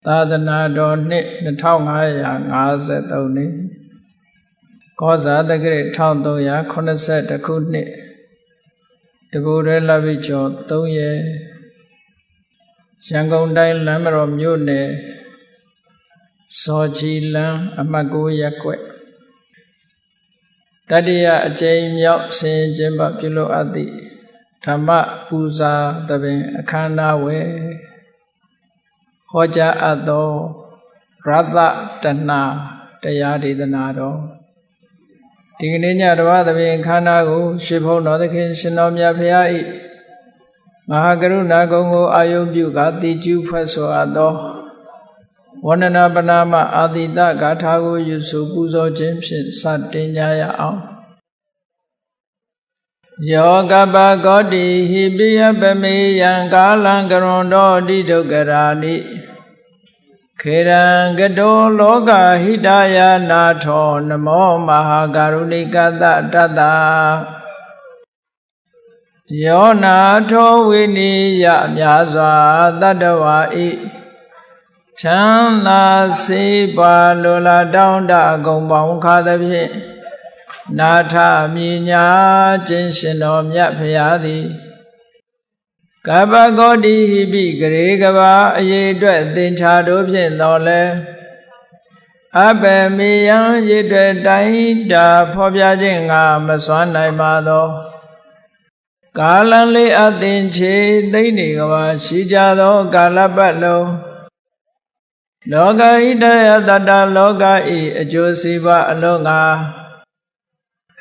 သာသနာတော်နှစ်2553နှစ်ကောဇာတက္ကရာ1380ခုနှစ်တဘူရဲလပိကျော်3ရက်ရန်ကုန်တိုင်းလမ်းမတော်မြို့နယ်စောကြီးလမ်းအမှတ်9ရပ်ကွက်တတိယအကြိမ်မြောက်ဆင်ကျင်းပပြုလုပ်အပ်သည့်ဓမ္မပူဇာသဘင်အခမ်းအနားဝယ်ဟောကြားအပ်သောရသတဏတရားဒေသနာတော်ဒီကနေ့ညတပါးသဘင်အခမ်းအနားကိုရွှေဘုံတော်သခင်ရှင်တော်မြတ်ဖရာ၏မဟာကရုဏာကုံကိုအာယုပြုကာတိကျူးဖွဲ့ဆိုအပ်သောဝန္ဒနာပနာမအာတိတဂါထာကိုယူဆပူဇော်ခြင်းဖြင့်စတင်ကြရအောင်ယောကပကောတိဟိပိယပမေယံကာလံကရွန်တော်တိဒုက္ခရာနိခေရံကတောလောကဟိတယနာထောနမောမဟာကရုဏိကတတတယောနာထောဝိနိယမြာစွာတတ္တဝါဤချမ်းသာစေပါလိုလားတောင်းတအကုန်ပေါင်းခါသဖြင့်နာထမြညာခြင်းရှင်တော်မြတ်ဖရာသည်ကပ္ပဂေါတိဟိပိဂရေကဘာအရေးအတွက်သင်္ချာတို့ဖြင့်တော်လဲအဘယ်မေယံရည်တွေတိုင်းတာဖော်ပြခြင်းငါမစွမ်းနိုင်ပါသောကာလံလေးအသင်ချေသိမ့်နေကဘာရှိကြသောကာလပတ်လုံးလောကဣတယတတလောကဤအကျိုးစီးပွားအလုံးငါ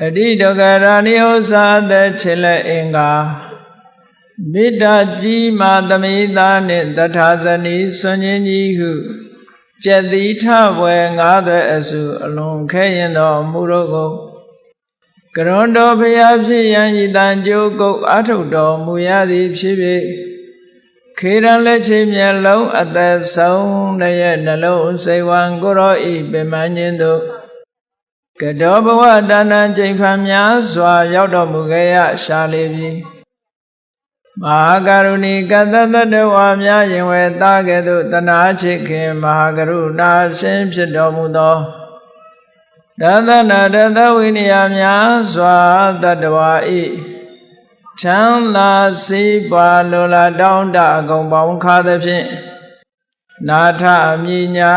အတိဒုက္ခရာနိဥ္စာသက်ချေလက်အင်္ဂါမေတ္တာကြီးမာသမိသားနှင့်တထာဇနီဆွန်ခြင်းကြီးဟုကျက်တိထဝယ်ငါးသွဲအစုအလွန်ခဲရင်တော်မူတို့ကိုကရွန်တော်ဖရာဖြစ်ရန်ဤတန်ကြိုးကုတ်အထုတော်မူရသည်ဖြစ်၍ခေရန်လက်ချေမျက်လုံးအသက်ဆုံးရဲ့နှလုံးစိတ်ဝံကိုရောဤပင်မခြင်းတို့ကတောဘဝဒါနချိန်ဖန်များစွာရောက်တော်မူခဲ့ရရှာလေပြီမဟာကရုဏီကတတတဝါများရင်ဝဲသားကဲ့သို့တနာချစ်ခင်မဟာကရုဏာရှင်ဖြစ်တော်မူသောဒသနာဒသဝိနည်းများစွာတတ္တဝါဤချမ်းသာစေပါလိုလားတောင်းတအကုန်ပေါင်းခါသဖြင့်နာထမြညာ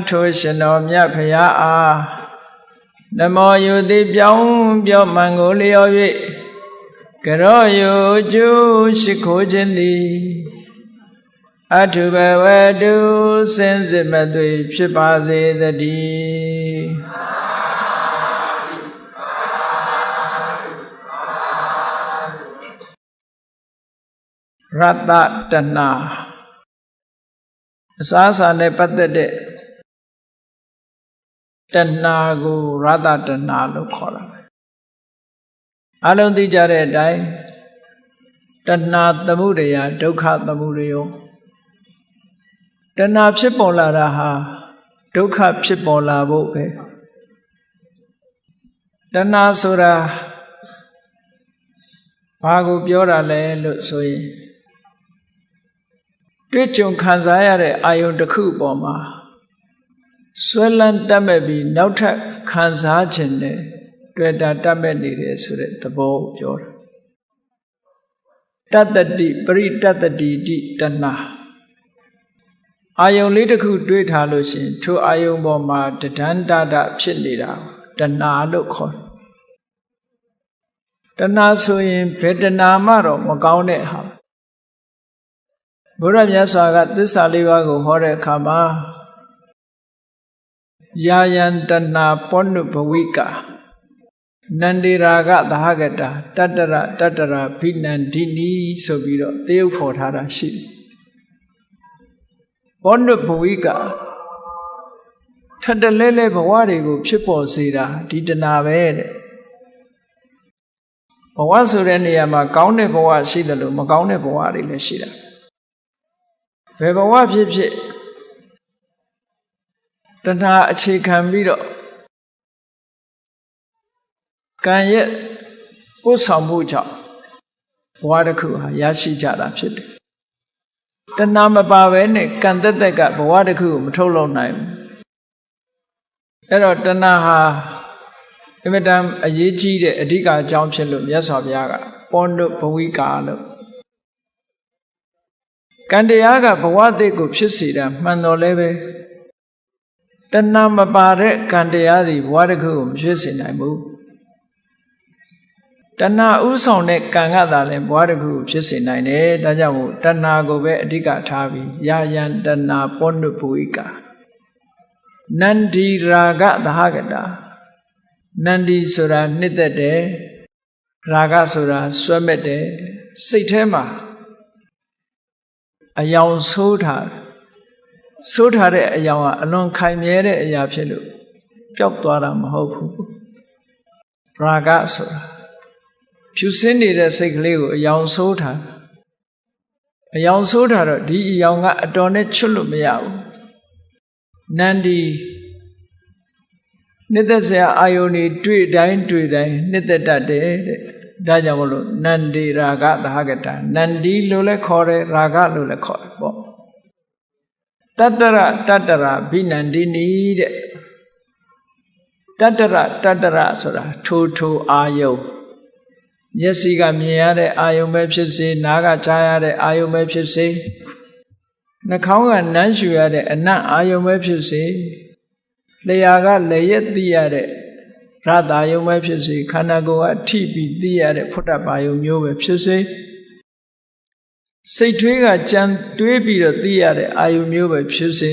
ထိုရှင်တော်မြတ်ဖရာအားနမောယုတိပြောင်းပြောမှန်ကိုလျော်၍ကရောယုကျူရှိခိုးခြင်းသည်အထုဘဝတုစင်စစ်မသွေဖြစ်ပါစေတည်းရတတနာအစားအစာနဲ့ပတ်သက်တဲ့တဏှာကိုရတတဏှာလို့ခေါ်တာအလုံးသိကြတဲ့အတိုင်းတဏှာသမုဒယဒုက္ခသမုဒယောတဏှာဖြစ်ပေါ်လာတာဟာဒုက္ခဖြစ်ပေါ်လာဖို့ပဲတဏှာဆိုတာဘာကိုပြောတာလဲလို့ဆိုရင်တွေ့ကြုံခံစားရတဲ့အာယုန်တစ်ခုပေါ်မှာဆွဲလန်းတတ်မဲ့ပြီးနောက်ထပ်ခံစားခြင်းနဲ့တွေ့တာတတ်မဲ့နေတယ်ဆိုတဲ့သဘောကိုပြောတာတတ္တိပရိတတ္တိတိတဏှာအာယုန်လေးတစ်ခုတွေးထားလို့ရှိရင်ထိုအာယုန်ပေါ်မှာတဒန္တတဖြစ်နေတာတဏှာလို့ခေါ်တယ်တဏှာဆိုရင်ဘယ်တဏှာမှတော့မကောင်းတဲ့ဟာဘုရားမြတ်စွာကသစ္စာလေးပါးကိုဟောတဲ့အခါမှာယာယံတဏပောနုဘဝိကနန္ဒီရာဂသဟကတာတတ္တရဘိနန္ဒိနီဆိုပြီးတော့သရုပ်ဖော်ထားတာရှိတယ်ပောနုဘဝိကထပ်တလဲလဲဘဝတွေကိုဖြစ်ပေါ်စေတာဒီတဏပဲတဲ့ဘဝဆိုတဲ့နေရာမှာကောင်းတဲ့ဘဝရှိတယ်လို့မကောင်းတဲ့ဘဝတွေလည်းရှိတာဘယ်ဘဝဖြစ်ဖြစ်တဏှာအခြေခံပြီးတော့ကံရဲ့ပို့ဆောင်မှုကြောင့်ဘဝတစ်ခုဟာရရှိကြတာဖြစ်တယ် တဏှာမပါဘဲနဲ့ကံတက်တက်ကဘဝတစ်ခုကိုမထုတ်လုပ်နိုင်ဘူးအဲ့တော့တဏှာဟာအမြဲတမ်းအရေးကြီးတဲ့အဓိကအကြောင်းဖြစ်လို့မြတ်စွာဘုရားကပောနုဘဝိကာလို့ကံတရားကဘဝတည်းကိုဖြစ်စေတာမှန်တော်လဲပဲတဏှာမပါတဲ့ကံတရားသည်ဘဝတစ်ခုကိုမဖြစ်စေနိုင်ဘူးတဏှာဥဆောင်တဲ့ကံကသာလဲဘဝတစ်ခုကိုဖြစ်စေနိုင်တယ်ဒါကြောင့်မို့တဏှာကိုပဲအဓိကထားပြီးယာယံတဏှာပောနုဘဝိကာနန္ဒီရာဂသဟကတာနန္ဒီဆိုတာနှစ်သက်တယ်ရာဂဆိုတာစွဲမဲ့တယ်စိတ်ထဲမှာအယောင်ဆိုးထားတဲ့အယောင်ကအလွန်ခိုင်မြဲတဲ့အရာဖြစ်လို့ပျောက်သွားတာမဟုတ်ဘူးရာဂဆိုတာဖြူစင်းနေတဲ့စိတ်ကလေးကိုအယောင်ဆိုးထားတော့ဒီအယောင်ကအတော်နဲ့ချွတ်လို့မရဘူးနန္ဒီနှစ်သက်စရာအာယုန်တွေတွေ့တိုင်းနှစ်သက်တတ်တယ်တဲ့ဒါကြောင့်မလို့နန္ဒီရာဂသဟကတာနန္ဒီလို့လည်းခေါ်တယ်ရာဂလို့လည်းခေါ်တယ်ပေါ့တတ္တရဘိနန္ဒီနီတဲ့တတ္တရဆိုတာထိုအာယုန်မျက်စိကမြင်ရတဲ့အာယုန်ပဲဖြစ်စေနားကကြားရတဲ့အာယုန်ပဲဖြစ်စေနှာခေါင်းကနမ်းရှူရတဲ့အနံ့အာယုန်ပဲဖြစ်စေလျှာကလည်းရက်သိရတဲ့ရတာယုံပဲဖြစ်စေခန္ဓာကိုယ်ကထိပြီးသိရတဲ့ဖုဒ္ဓဘာယုံမျိုးပဲဖြစ်စေစိတ်ထွေးကကြံတွေးပြီးတော့သိရတဲ့အာယုံမျိုးပဲဖြစ်စေ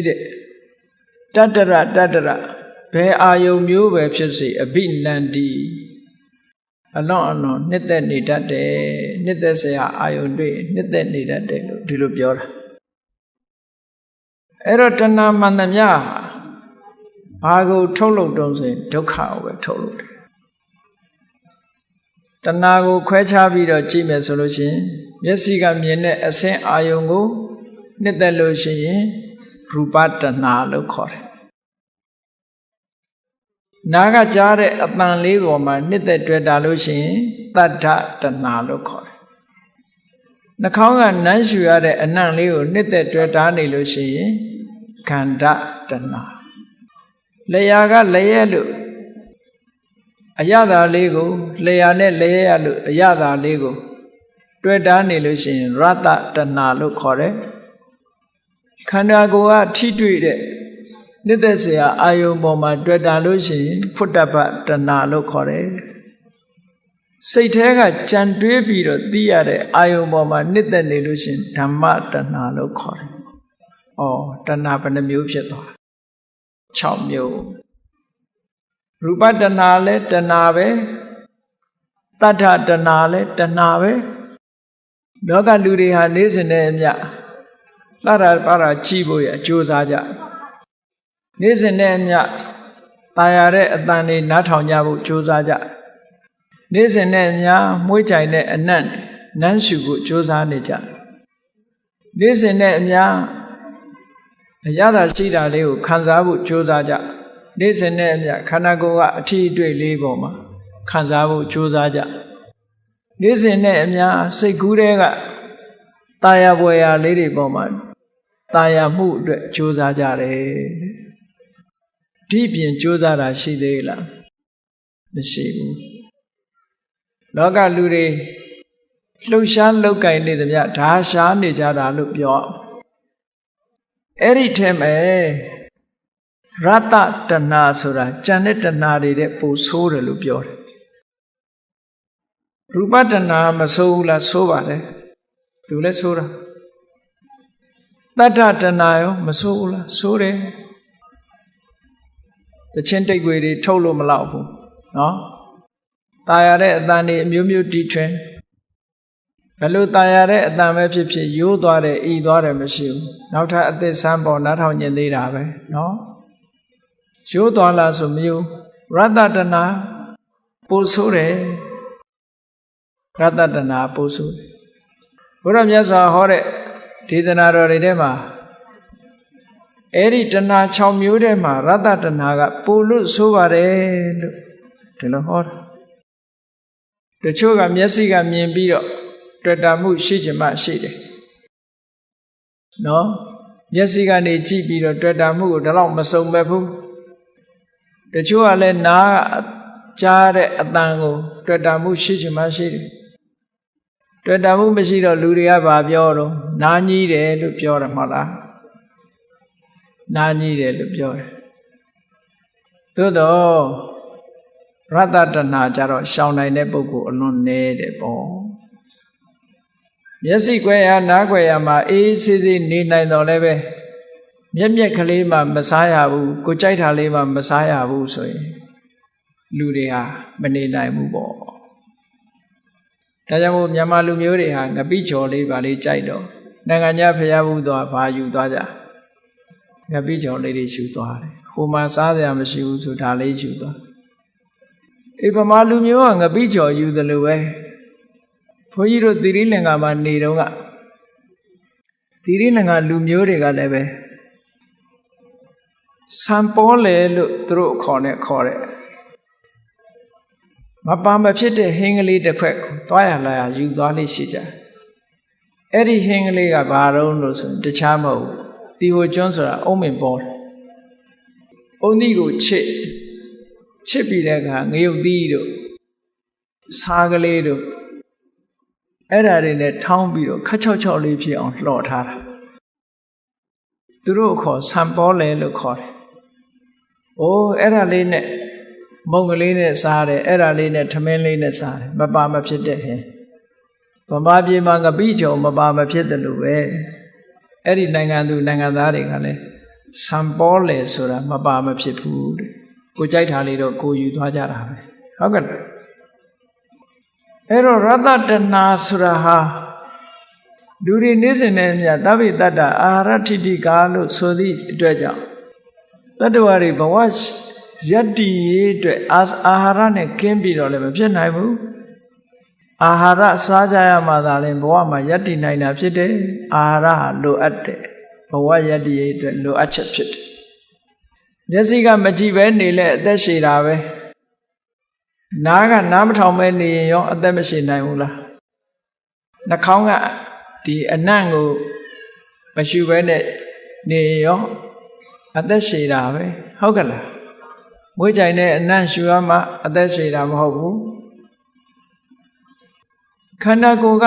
တဲ့တတ္တရဘယ်အာယုံမျိုးပဲဖြစ်စေအဘိနန္တိအလွန်နှစ်သက်နေတတ်တယ်နှစ်သက်စရာအာယုံတွေနှစ်သက်နေတတ်တယ်လို့ဒီလိုပြောတာအဲ့တော့တဏှာမှန်သမျှဘာကိုထုတ်လုပ်တုံးဆိုရင်ဒုက္ခကိုပဲထုတ်လုပ်တယ်တဏှာကိုခွဲခြားပြီးတော့ကြည့်မယ်ဆိုလို့ရှိရင်မျက်စိကမြင်တဲ့အဆင်းအာယုံကိုနှစ်သက်လို့ရှိရင်ရူပတဏှာလို့ခေါ်တယ်နားကကြားတဲ့အသံလေးပေါ်မှာနှစ်သက်တွေ့တာလို့ရှိရင်သတ္တတဏှာလို့ခေါ်တယ်နှာခေါင်းကနမ်းရှူရတဲ့အနံ့လေးကိုနှစ်သက်တွေ့တာနေလို့ရှိရင်ခန္ဓာတဏှာလျှာကလည်းရလို့အရသာလေးကိုလျှာနဲ့လည်းရလို့အရသာလေးကိုတွေ့တာနေလို့ရှိရင်ရတ္တတဏှာလို့ခေါ်တယ်ခန္ဓာကိုယ်ကထိတွေ့တဲ့နှစ်သက်စရာအာယုံပေါ်မှာတွေ့တာလို့ရှိရင်ဖုတ္တပတဏှာလို့ခေါ်တယ်စိတ်ထဲကကြံတွေးပြီးတော့သိရတဲ့အာယုံပေါ်မှာနှစ်သက်နေလို့ရှိရင်ဓမ္မတဏှာလို့ခေါ်တယ်တဏှာဘယ်နှမျိုးဖြစ်သွား6မျိုးရူပတဏှာလည်းတဏှာပဲတတ္ထတဏှာလည်းတဏှာပဲလောကလူတွေဟာနေစဉ်နဲ့အမျှလှရပါရကြည့်ဖို့ရအကျိုးစားကြနေစဉ်နဲ့အမျှตายရတဲ့အတန်တွေနားထောင်ကြဖို့ကြိုးစားကြနေစဉ်နဲ့အမျှမွေးကြိုင်တဲ့အနံ့နမ်းရှုဖို့ကြိုးစားနေကြနေစဉ်နဲ့အမျှအရသာရှိတာလေးကိုခံစားဖို့ကြိုးစားကြနေ့စဉ်နဲ့အမျှခန္ဓာကိုယ်ကအထီးအတွေ့လေးပေါ်မှာခံစားဖို့ကြိုးစားကြနေ့စဉ်နဲ့အမျှစိတ်ကူးတွေကตายရပွဲရလေးတွေပေါ်မှာตายရမှုအတွက်ကြိုးစားကြတယ်ဒီပြင်ကြိုးစားတာရှိသေးလားမရှိဘူးလောကလူတွေလှုပ်ရှားလောက်ကင်နေသမျှဓာရှားနေကြတာလို့ပြောအဲ့ဒီထဲမှာရတ္တတဏှာဆိုတာကြံတဲ့တဏှာတွေတဲ့ပိုဆိုးတယ်လို့ပြောတယ်ရူပတဏှာမဆိုးဘူးလားဆိုးပါတယ်သူလည်းဆိုးတာတတ္ထတဏှာရောမဆိုးဘူးလားဆိုးတယ်တချင်းတိတ်ွေတွေထုတ်လို့မလောက်ဘူးနော်ตายရတဲ့အတန်တွေအမျိုးမျိုးတီထွင်ဘယ်လိုตายရတဲ့အတန်ပဲဖြစ်ဖြစ်ရိုးသွားတယ်ဤသွားတယ်မရှိဘူးနောက်ထပ်အသစ်ဆန်းပေါ်နားထောင်ကျင်သေးတာပဲနော်ရိုးသွားလားဆိုမျိုးရတ္တတဏှာပို့ဆိုးတယ်ရတ္တတဏှာပို့ဆိုးတယ်ဘုရားမြတ်စွာဟောတဲ့ဒေသနာတော်တွေထဲမှာအဲ့ဒီတဏှာ6မျိုးထဲမှာရတ္တတဏှာကပို့လို့ဆိုပါတယ်လို့ဒီလိုဟောတာတချို့ကမျက်စိကမြင်ပြီးတော့တွေ့တာမှုရှိချင်မှရှိတယ် နော်မျက်စိကနေကြည့်ပြီးတော့တွေ့တာမှုကိုဒါတော့မစုံမဲ့ဘူးတချို့ကလည်းနားကြားတဲ့အတန်ကိုတွေ့တာမှုရှိချင်မှရှိတယ်တွေ့တာမှုမရှိတော့လူတွေကဘာပြောတော့နားကြီးတယ်လို့ပြောတယ်မဟုတ်လားနားကြီးတယ်လို့ပြောတယ်သို့တော့ရတ္တတဏှာကြတော့ရှောင်နိုင်တဲ့ပုဂ္ဂိုလ်အလွန်နည်းတယ်ပေါ့မျက်စိကွယ်ရနားကွယ်ရမှာအေးဆေးဆေးနေနိုင်တော့လည်းပဲမျက်ကလေးမှမစားရဘူးကိုကြိုက်တာလေးမှမစားရဘူးဆိုရင်လူတွေဟာမနေနိုင်ဘူးပေါ့ဒါကြောင့်မို့မြန်မာလူမျိုးတွေဟာငပိချော်လေးပါလေးကြိုက်တော့နိုင်ငံခြားဖျားဘူးသွားဘာယူသွားကြငပိချော်လေးတွေယူသွားတယ်ဟိုမှာစားစရာမရှိဘူးဆိုဒါလေးယူသွားအေးဗမာလူမျိုးကငပိချော်ယူတယ်လို့ပဲဘုန်းကြီးတို့သီရိလင်္ကာမှာနေတော့ကသီရိလင်္ကာလူမျိုးတွေကလည်းပဲစံပေါ်လေလို့သူတို့ခေါ်တဲ့မပါမဖြစ်တဲ့ဟင်းကလေးတစ်ခွက်ကိုတွားရလာရယူသွားလေးရှိကြအဲ့ဒီဟင်းကလေးကဘာတော့လို့ဆိုရင်တခြားမဟုတ်ဘူးတီဟိုကျွန်းဆိုတာအုံးမင်ပေါ်တယ်အုံးသီးကိုချစ်ပြီးတဲ့အခါငရုတ်သီးတို့စားကလေးတို့အဲ့ဒါတွေနဲ့ထောင်းပြီးတော့ခက်ချောက်ချောက်လေးဖြစ်အောင်လှော်ထားတာသူတို့ခေါ်စံပေါ်လေလို့ခေါ်တယ်။အိုးအဲ့ဒါလေးနဲ့မုံကလေးနဲ့စားတယ်အဲ့ဒါလေးနဲ့ထမင်းလေးနဲ့စားတယ်မပါမဖြစ်တဲ့ဟင်ဗမာပြည်မှာငပိချုံမပါမဖြစ်တယ်လို့ပဲအဲ့ဒီနိုင်ငံသူနိုင်ငံသားတွေကလည်းစံပေါ်လေဆိုတာမပါမဖြစ်ဘူးတဲ့ကိုကြိုက်တာလေးတော့ကိုယူသွားကြတာပဲဟုတ်ကဲ့အဲ့တော့ရတ္တတဏှာဆိုတာဟာလူတွေနေ့စဉ်နဲ့မြတ်သဗ္ဗေတ္တအာဟာရထိတိကာလို့ဆိုသည့်အတွက်ကြောင့်တတ္တဝါတွေဘဝယတ္တိရေးအတွက်အာဟာရနဲ့ကင်းပြီးတော့လည်းမဖြစ်နိုင်ဘူးအာဟာရစားကြရမှသာလျှင်ဘဝမှာယတ္တိနိုင်တာဖြစ်တယ်အာဟာရဟာလိုအပ်တယ်ဘဝယတ္တိရေးအတွက်လိုအပ်ချက်ဖြစ်တယ်မျက်စိကမကြည့်ပဲနေလဲအသက်ရှည်တာပဲနားကနားမထောင်ပဲနေရင်ရောအသက်မရှိနိုင်ဘူးလားနှာခေါင်းကဒီအနံ့ကိုမရှူပဲနဲ့နေရောအသက်ရှည်တာပဲဟုတ်ကဲ့လားမွေးကြိုင်တဲ့အနံ့ရှူရမှအသက်ရှည်တာမဟုတ်ဘူးခန္ဓာကိုယ်က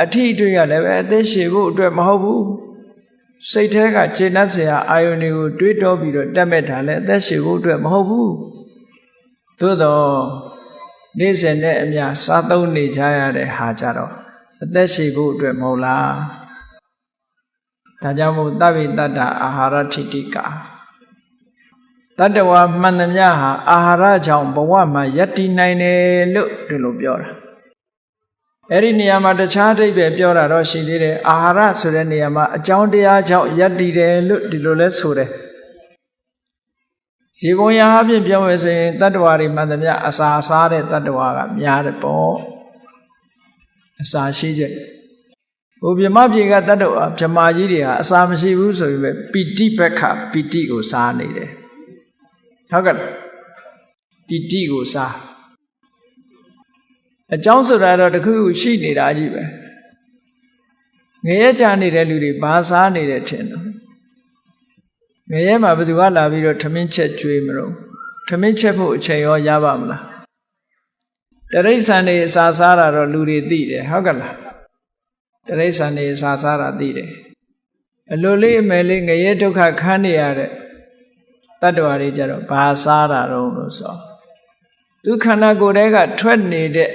အထီးတွေ့ရလည်းပဲအသက်ရှည်ဖို့အတွက်မဟုတ်ဘူးစိတ်ထဲကခြေနှက်เสียအာယုန်တွေကိုတွေးတောပြီးတော့တက်မဲ့တာလည်းအသက်ရှည်ဖို့အတွက်မဟုတ်ဘူးသို့တော့နေ့စဉ်နဲ့အမျှစားသုံးနေကြရတဲ့ဟာကြတော့အသက်ရှည်ဖို့အတွက်မဟုတ်လားဒါကြောင့်မို့သဗ္ဗေတ္တအာဟာရထိတိကာတတ္တဝါမှန်သမျှဟာအာဟာရကြောင့်ဘဝမှာယတ္တိနိုင်တယ်လို့ဒီလိုပြောတာအဲ့ဒီနေရာမှာတခြားအဓိပ္ပာယ်ပြောတာတော့ရှိသေးတယ်အာဟာရဆိုတဲ့နေရာမှာအကြောင်းတရားကြောင့်ယတ္တိတယ်လို့ဒီလိုလဲဆိုတယ်ရေပုံရအပြင်ပြောမယ်ဆိုရင်တတ္တဝါတွေမှန်သမျှအစာစားတဲ့တတ္တဝါကများတယ်ပေါ့အစာရှိချက်ဟိုမြမပြေကတတ္တဝါဗြဟ္မာကြီးတွေဟာအစာမရှိဘူးဆိုပြီးပဲပိဋိဘက္ခပိဋိကိုစားနေတယ်ဟုတ်ကဲ့ပိဋိကိုစားအကြောင်းဆိုတာတော့တခုခုရှိနေတာကြီးပဲငရဲကြနေတဲ့လူတွေဘာစားနေတယ်ထင်တော့ငရဲမှာဘယ်သူကလာပြီးတော့ထမင်းချက်ကျွေးမလို့ထမင်းချက်ဖို့အချိန်ရောရပါမလားတရိစ္ဆာန်တွေအစာစားတာတော့လူတွေသိတယ်ဟုတ်ကဲ့လားတရိစ္ဆာန်တွေအစာစားတာသိတယ်အလိုလေးအမယ်လေးငရဲဒုက္ခခံနေရတဲ့တတ္တဝါတွေကြတော့ဘာစားတာတော့လို့ဆိုသူခန္ဓာကိုယ်ထဲကထွက်နေတဲ့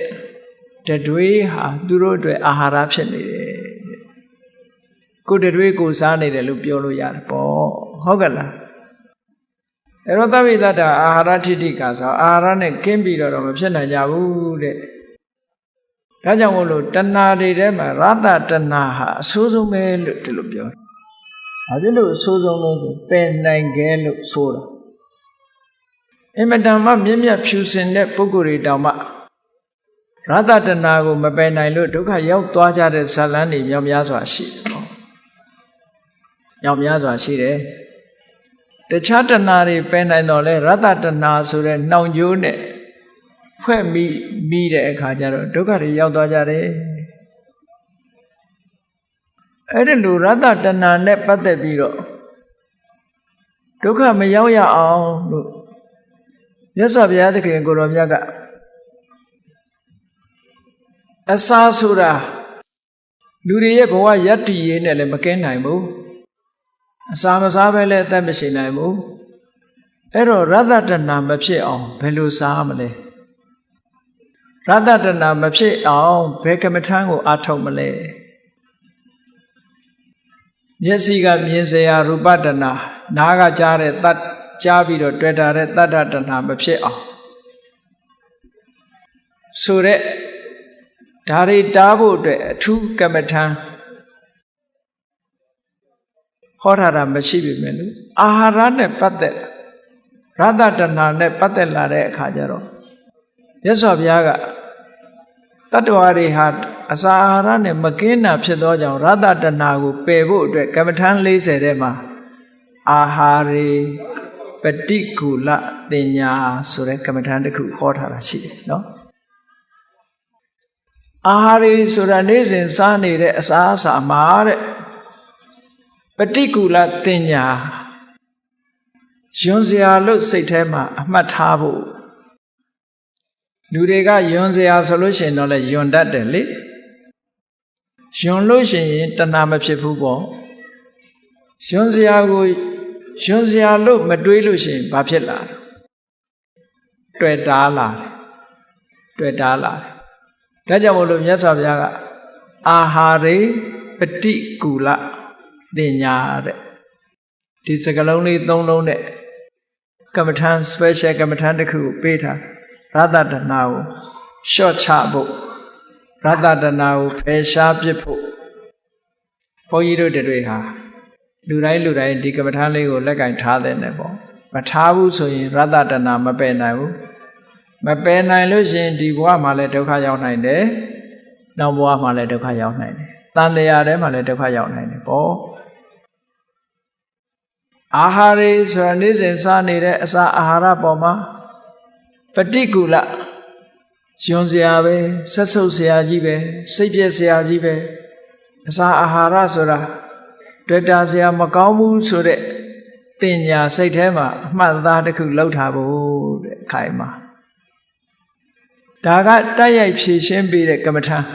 တတွေးဟာသူတို့အတွက်အာဟာရဖြစ်နေတယ်ကိုယ်တတွေးကိုစားနေတယ်လို့ပြောလို့ရတယ်ပေါ့ဟုတ်ကဲ့လားအဲ့တော့သဗ္ဗေတ္တအာဟာရထိတိကာဆိုအာဟာရနဲ့ကင်းပြီးတော့မဖြစ်နိုင်ကြဘူးတဲ့ဒါကြောင့်မို့လို့တဏှာတွေထဲမှာရတ္တတဏှာဟာအဆိုးဆုံးပဲလို့ဒီလိုပြောတယ်ဘာဖြစ်လို့အဆိုးဆုံးလို့ဆိုပယ်နိုင်ခဲ့လို့ဆိုတာအင်မတန်မှမြင့်မြတ်ဖြူစင်တဲ့ပုဂ္ဂိုလ်တွေတောင်မှရတ္တတဏှာကိုမပယ်နိုင်လို့ဒုက္ခရောက်သွားကြတဲ့ဇာလန်းတွေမြောက်များစွာရှိတယ်ပေါ့မြောက်များစွာရှိတယ်တခြားတဏှာတွေပယ်နိုင်တော့လဲရတ္တတဏှာဆိုတဲ့နှောင်ကြိုးနဲ့ဖွဲ့မိတဲ့အခါကျတော့ဒုက္ခတွေရောက်သွားကြတယ် အဲ့ဒီလိုရတ္တတဏှာနဲ့ပတ်သက်ပြီးတော့ဒုက္ခမရောက်ရအောင်လို့မြတ်စွာဘုရားသခင်ကိုယ်တော်မြတ်ကအစာဆိုတာလူတွေရဲ့ဘဝယတ္တိရေးနဲ့လည်းမကင်းနိုင်ဘူးအစာမစားဘဲလည်းအသက်မရှိနိုင်ဘူးအဲ့တော့ရတ္တတဏှာမဖြစ်အောင်ဘယ်လိုစားမလဲရတ္တတဏှာမဖြစ်အောင်ဘယ်ကမ္မထမ်းကိုအားထုတ်မလဲမျက်စိကမြင်စရာရူပတဏှာနားကကြားတဲ့တတ်ကြားပြီးတော့တွေ့တာတဲ့တတ္တတဏှာမဖြစ်အောင်ဆိုတဲ့ဒါတွေတားဖို့အတွက်အထူးကမ္မထမ်းဟောထားတာမရှိပြီမဲ့လို့အာဟာရနဲ့ပတ်သက်ရတ္တတဏှာနဲ့ပတ်သက်လာတဲ့အခါကျတော့မြတ်စွာဘုရားကတတ္တဝါတွေဟာအစာအာဟာရနဲ့မကင်းတာဖြစ်သောကြောင့်ရတ္တတဏှာကိုပယ်ဖို့အတွက်ကမ္မထမ်း40ထဲမှာအာဟာရေပฏิကူလတင်ညာဆိုတဲ့ကမ္မထမ်းတစ်ခုဟောထားတာရှိတယ်နော်အာဟာရေဆိုတာနေ့စဉ်စားနေတဲ့အစာအစာမှာတဲ့ပฏิကူလတင်ညာယွန်စရာလို့စိတ်ထဲမှာအမှတ်ထားဖို့လူတွေကယွန်စရာဆိုလို့ရှိရင်တော့လည်းယွန်တတ်တယ်လေယွန်လို့ရှိရင်တဏှာမဖြစ်ဘူးပေါ့ယွန်စရာကိုယွန်စရာလို့မတွေးလို့ရှိရင်ဘာဖြစ်လာလဲတွေ့တားလာတယ်တွေ့တားလာတယ်ဒါကြောင့်မို့လို့မြတ်စွာဘုရားကအာဟာရေပฏิကူလတင်ညာတဲ့ဒီစကားလုံးလေး၃လုံးနဲ့ကမ္မထမ်း special ကမ္မထမ်းတစ်ခုကိုပေးထားရတ္တတဏှာကိုလျှော့ချဖို့ရတ္တတဏှာကိုဖယ်ရှားပစ်ဖို့ဘုန်းကြီးတို့တွေဟာလူတိုင်းဒီကမ္မထမ်းလေးကိုလက်ကင်ထားတဲ့နဲ့ပေါ့မထားဘူးဆိုရင်ရတ္တတဏှာမပယ်နိုင်ဘူးမပယ်နိုင်လို့ရှိရင်ဒီဘဝမှာလည်းဒုက္ခရောက်နိုင်တယ်နောက်ဘဝမှာလည်းဒုက္ခရောက်နိုင်တယ်တန်တရားထဲမှာလည်းဒုက္ခရောက်နိုင်တယ်ပေါ့အာဟာရေဆိုတာနေ့စဉ်စားနေတဲ့အစာအာဟာရပေါ်မှာပฏิကူလယွန်စရာပဲဆက်ဆုပ်စရာကြီးပဲစိတ်ပြည့်စရာကြီးပဲအစာအာဟာရဆိုတာတွေ့တာစရာမကောင်းဘူးဆိုတဲ့တင်ညာစိတ်ထဲမှာအမှတ်သားတစ်ခုလောက်ထားဖို့တဲ့အခိုင်အမာဒါကတိုက်ရိုက်ဖြည့်ရှင်းပေးတဲ့ကမ္မထမ်း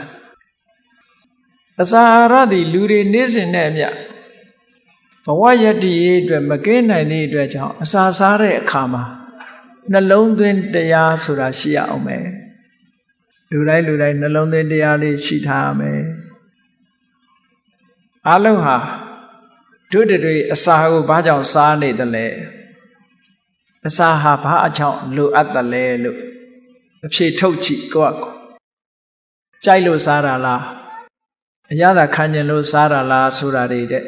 အစာအာဟာရသည်လူတွေနေ့စဉ်နဲ့အမျှဘဝယတ္တိရေးအတွက်မကင်းနိုင်သည့်အတွက်ကြောင့်အစာစားတဲ့အခါမှာနှလုံးသွင်းတရားဆိုတာရှိရအောင်မယ်လူတိုင်းနှလုံးသွင်းတရားလေးရှိထားရမယ်အလုံးဟာတို့တွေအစာကိုဘာကြောင့်စားနေသလဲအစာဟာဘာအကြောင်းလိုအပ်သလဲလို့အဖြေထုတ်ကြည့်ကိုယ့်အကိုကြိုက်လို့စားတာလားအရသာခံကျင်လို့စားတာလားဆိုတာတွေတဲ့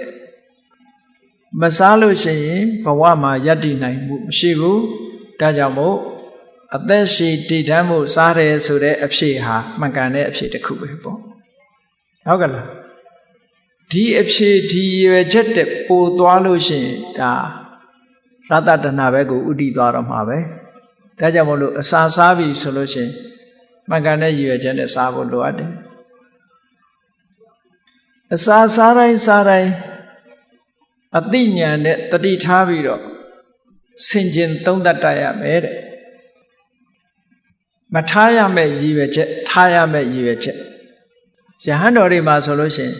မစားလို့ရှိရင်ဘဝမှာယတ္တိနိုင်မှုမရှိဘူးဒါကြောင့်မို့အသက်ရှည်တည်တံ့မှုစားတယ်ဆိုတဲ့အဖြစ်ဟာမှန်ကန်တဲ့အဖြစ်တစ်ခုပဲပေါ့ဟုတ်ကလားဒီအဖြစ်ဒီရွယ်ချက်တဲ့ပိုသွားလို့ရှိရင်ဒါရတ္တတဏှာဘက်ကိုဥတည်သွားတော့မှာပဲဒါကြောင့်မို့လို့အစာစားပြီဆိုလို့ရှိရင်မှန်ကန်တဲ့ရွယ်ချက်နဲ့စားဖို့လိုအပ်တယ်အစာစားတိုင်းအသိဉာဏ်နဲ့တတိထားပြီးတော့ဆင်ခြင်သုံးသပ်တတ်ရမယ်တဲ့မထားရမယ့်ရည်ရွယ်ချက်ထားရမယ့်ရည်ရွယ်ချက်ယဟန်တော်တွေမှာဆိုလို့ရှိရင်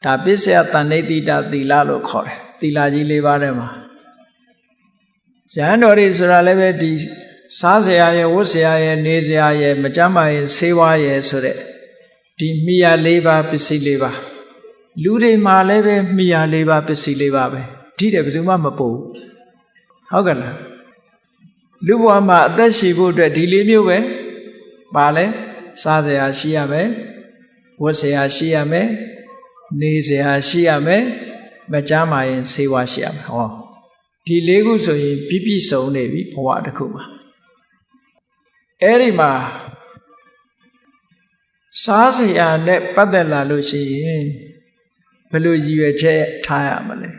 ဒါပစ္စယတဏ္ဍိတိတသီလလို့ခေါ်တယ်သီလကြီး၄ပါးထဲမှာယဟန်တော်တွေဆိုတာလည်းပဲဒီစားစရာရဲ့ဝတ်စရာရဲ့နေစရာရဲ့မကြမ်းမာရဲ့ဆေးဝါးရဲ့ဆိုတဲ့ဒီမိယာ၄ပါးပစ္စည်း၄ပါးလူတွေမှာလည်းပဲမိယာ၄ပါးပစ္စည်း၄ပါးပဲဒီတဲ့ဘယ်သူမှမပို့ဟုတ်ကဲ့လားလူဘဝမှာအသက်ရှည်ဖို့အတွက်ဒီလေးမျိုးပဲပါလဲစားစရာရှိရမယ်ဝတ်စရာရှိရမယ်နေစရာရှိရမယ်မကြမ်းမာရင်ဆေးဝါးရှိရမယ်ဟောဒီလေးခုဆိုရင်ပြည့်စုံနေပြီဘဝတစ်ခုမှာအဲ့ဒီမှာစားစရာနဲ့ပတ်သက်လာလို့ရှိရင်ဘယ်လိုရည်ရွယ်ချက်ထားရမလဲ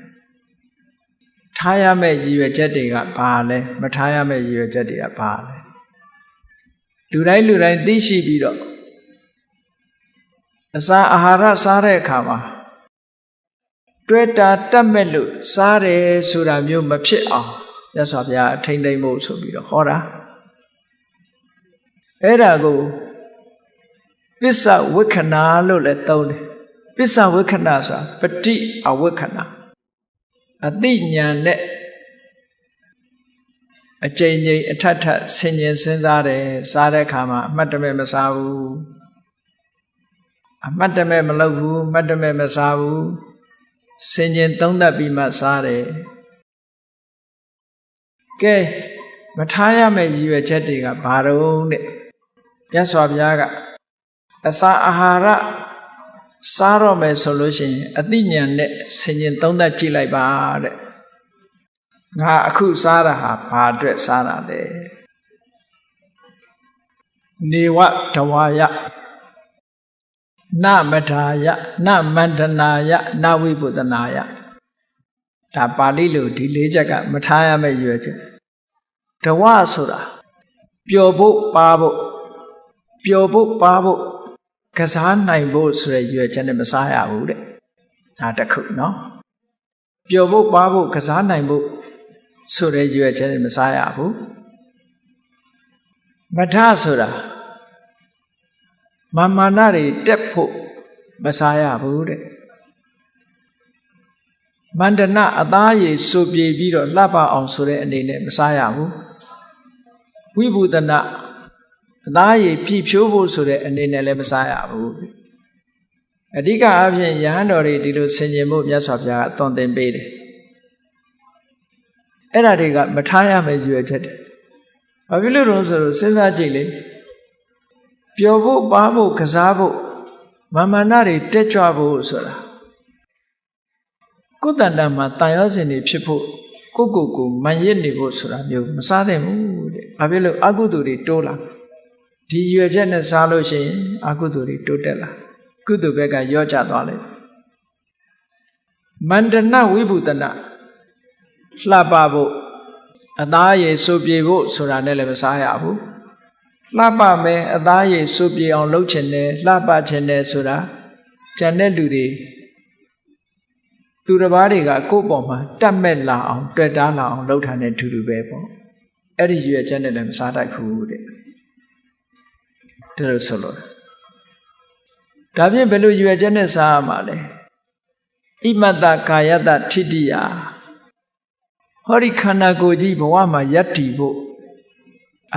ထားရမယ့်ရည်ရွယ်ချက်တွေကဘာလဲမထားရမယ့်ရည်ရွယ်ချက်တွေကဘာလဲလူတိုင်းသိရှိပြီးတော့အစာအာဟာရစားတဲ့အခါမှာ တွေ့တာတတ်မဲ့လို့စားတယ်ဆိုတာမျိုးမဖြစ်အောင်မြတ်စွာဘုရားထိမ့်သိမ့်ဖို့ဆိုပြီးတော့ဟောတာအဲ့ဒါကိုပစ္စဝိက္ခဏလို့လည်းသုံးတယ်ပစ္စဝိက္ခဏဆိုတာပฏิအဝိက္ခဏအသိဉာဏ်နဲ့အကျဉ်းချင်းအထက်ထက်ဆင်ញင်စဉ်းစားတယ်စားတဲ့အခါမှာအမှတ်တမဲ့မစားဘူးအမှတ်တမဲ့မလုပ်ဘူးအမှတ်တမဲ့မစားဘူးဆင်ញင်သုံးသပ်ပြီးမှစားတယ်ကဲမထားရမယ့်ရည်ရွယ်ချက်တွေကဘာတုံးတဲ့မြတ်စွာဘုရားကအစာအာဟာရစားတော့မယ်ဆိုလို့ရှိရင်အသိဉာဏ်နဲ့ဆင်ញင်သုံးသပ်ကြည့်လိုက်ပါတဲ့ငါအခုစားတာဟာဘာအတွက်စားတာလဲနေဝတဝါယနမထာယနမန္တနာယနဝိပုဒနာယဒါပါဠိလိုဒီ၄ချက်ကမထားရမယ့်ရွယ်ချက်တဝဆိုတာပျော်ဖို့ပါဖို့ပျော်ဖို့ပါဖို့ကစားနိုင်ဖို့ဆိုတဲ့ရွယ်ချက်နဲ့မစားရဘူးတဲ့ဒါတစ်ခုနော်ပျော်ဖို့ပါဖို့ကစားနိုင်ဖို့ဆိုတဲ့ရွယ်ချက်နဲ့မစားရဘူးမထဆိုတာမာနတွေတက်ဖို့မစားရဘူးတဲ့မန္တနာအသားရည်စိုးပြေပြီးတော့လှပအောင်ဆိုတဲ့အနေနဲ့မစားရဘူးဝိပုဒနာအသားရည်ပြည့်ဖြိုးဖို့ဆိုတဲ့အနေနဲ့လည်းမစားရဘူးအဓိကအဖြစ်ယဟန်တော်တွေဒီလိုဆင်ခြင်ဖို့မြတ်စွာဘုရားကသွန်သင်ပေးတယ်အဲ့ဒါတွေကမထားရမယ့်ရွယ်ချက်တယ်ဘာဖြစ်လို့လဲဆိုတော့စဉ်းစားကြည့်လေပျော်ဖို့ပါဖို့ကစားဖို့မာနတွေတက်ကြွဖို့ဆိုတာကိုယ်တဏ္ဍာမှာတန်ရောစင်တွေဖြစ်ဖို့ကိုမန်ရစ်နေဖို့ဆိုတာမျိုးမစားသင့်ဘူးတဲ့ဘာဖြစ်လို့အကုသိုလ်တွေတိုးလာဒီရွယ်ချက်နဲ့စားလို့ရှိရင်အကုသိုလ်တွေတိုးတက်လာကုသိုလ်ဘက်ကရော့ကျသွားလိမ့်မန္တနဝိပုဒနာလှပဖို့အသားရည်စိုးပြေဖို့ဆိုတာနဲ့လည်းမစားရဘူးလှပမယ်အသားရည်စိုးပြေအောင်လုပ်ချင်တယ်လှပချင်တယ်ဆိုတာကျန်တဲ့လူတွေသူတစ်ပါးတွေကကိုယ့်ပေါ်မှာတတ်မဲ့လာအောင်တွေ့တားလာအောင်လုပ်ထားတဲ့အထူတူပဲပေါ့အဲ့ဒီရွယ်ချက်နဲ့လည်းမစားတတ်ဘူးတဲ့ဒါလို့ဆိုလို့ဒါဖြင့်ဘယ်လိုရွယ်ချက်နဲ့စားရမှာလဲဣမတ္တကာယတ္တထိတ္တိယဟောဒီခန္ဓာကိုယ်ကြီးဘဝမှာယက်တည်ဖို့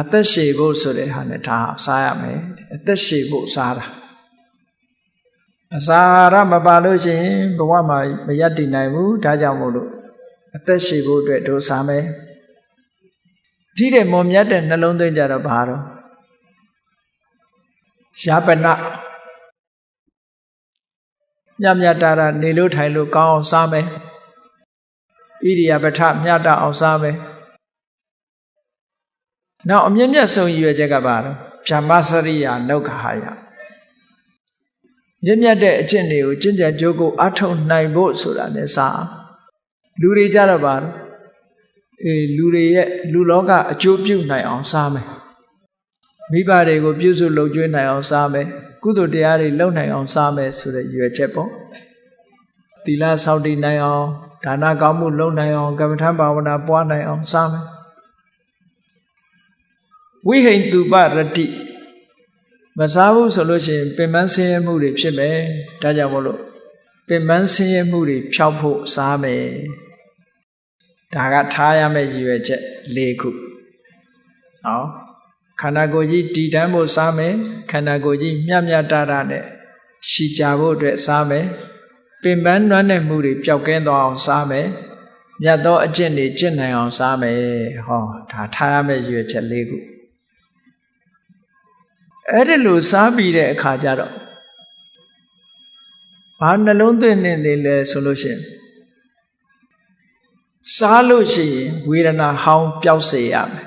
အသက်ရှည်ဖို့ဆိုတဲ့ဟာနဲ့ဒါစားရမယ်အသက်ရှည်ဖို့စားတာအစာရမပါလို့ရှိရင်ဘဝမှာမယက်တည်နိုင်ဘူးဒါကြောင့်မို့လို့အသက်ရှည်ဖို့အတွက်တို့စားမယ်ဒီတဲ့မွန်မြတ်တဲ့နှလုံးသွင်းကြတော့ဘာတော့ယာပနမြတ်တာနေလို့ထိုင်လို့ကောင်းအောင်စားမယ်ဣရိယာပထမြတ်တာအောင်စားမယ်နောက်အမြင့်မြတ်ဆုံးရည်ရွယ်ချက်ကဘာတော့ဗြဟ္မစရိယာနုက္ခဟာယမြင့်မြတ်တဲ့အကျင့်တွေကိုကျင့်ကြံကြိုးကိုအထောက်နိုင်ဖို့ဆိုတာနဲ့စားလူတွေကြတော့ဘာတော့လူတွေရဲ့လူလောကအကျိုးပြုနိုင်အောင်စားမယ်မိဘတွေကိုပြုစုလုပ်ကျွေးနိုင်အောင်စားမယ်ကုသိုလ်တရားတွေလုပ်နိုင်အောင်စားမယ်ဆိုတဲ့ရည်ရွယ်ချက်ပေါ့သီလစောင့်တည်နိုင်အောင်ဒါနကောင်းမှုလုပ်နိုင်အောင်ကမ္မထဘာဝနာပွားနိုင်အောင်စားမယ်ဝိဟိန္တုပရတိမစားဘူးဆိုလို့ရှိရင်ပင်ပန်းဆင်းရဲမှုတွေဖြစ်မယ်ဒါကြောင့်မို့လို့ပင်ပန်းဆင်းရဲမှုတွေဖြောက်ဖို့စားမယ်ဒါကထားရမယ့်ရည်ရွယ်ချက်၄ခုဟောခန္ဓာကိုယ်ကြီးတည်တံ့ဖို့စားမယ်ခန္ဓာကိုယ်ကြီးမြတ်တာနဲ့ရှည်ကြဖို့အတွက်စားမယ်ပင်ပန်းနွမ်းတဲ့မှုတွေပျောက်ကင်းသွားအောင်စားမယ်မြတ်သောအကျင့်တွေကျင့်နိုင်အောင်စားမယ်ဟောဒါထားရမယ့်ရည်ရွယ်ချက်၄ခုအဲ့ဒီလိုစားပြီးတဲ့အခါကျတော့ဘာနှလုံးသွင်းနေလဲဆိုလို့ရှိရင်စားလို့ရှိရင်ဝေဒနာဟောင်းပျောက်စေရမယ်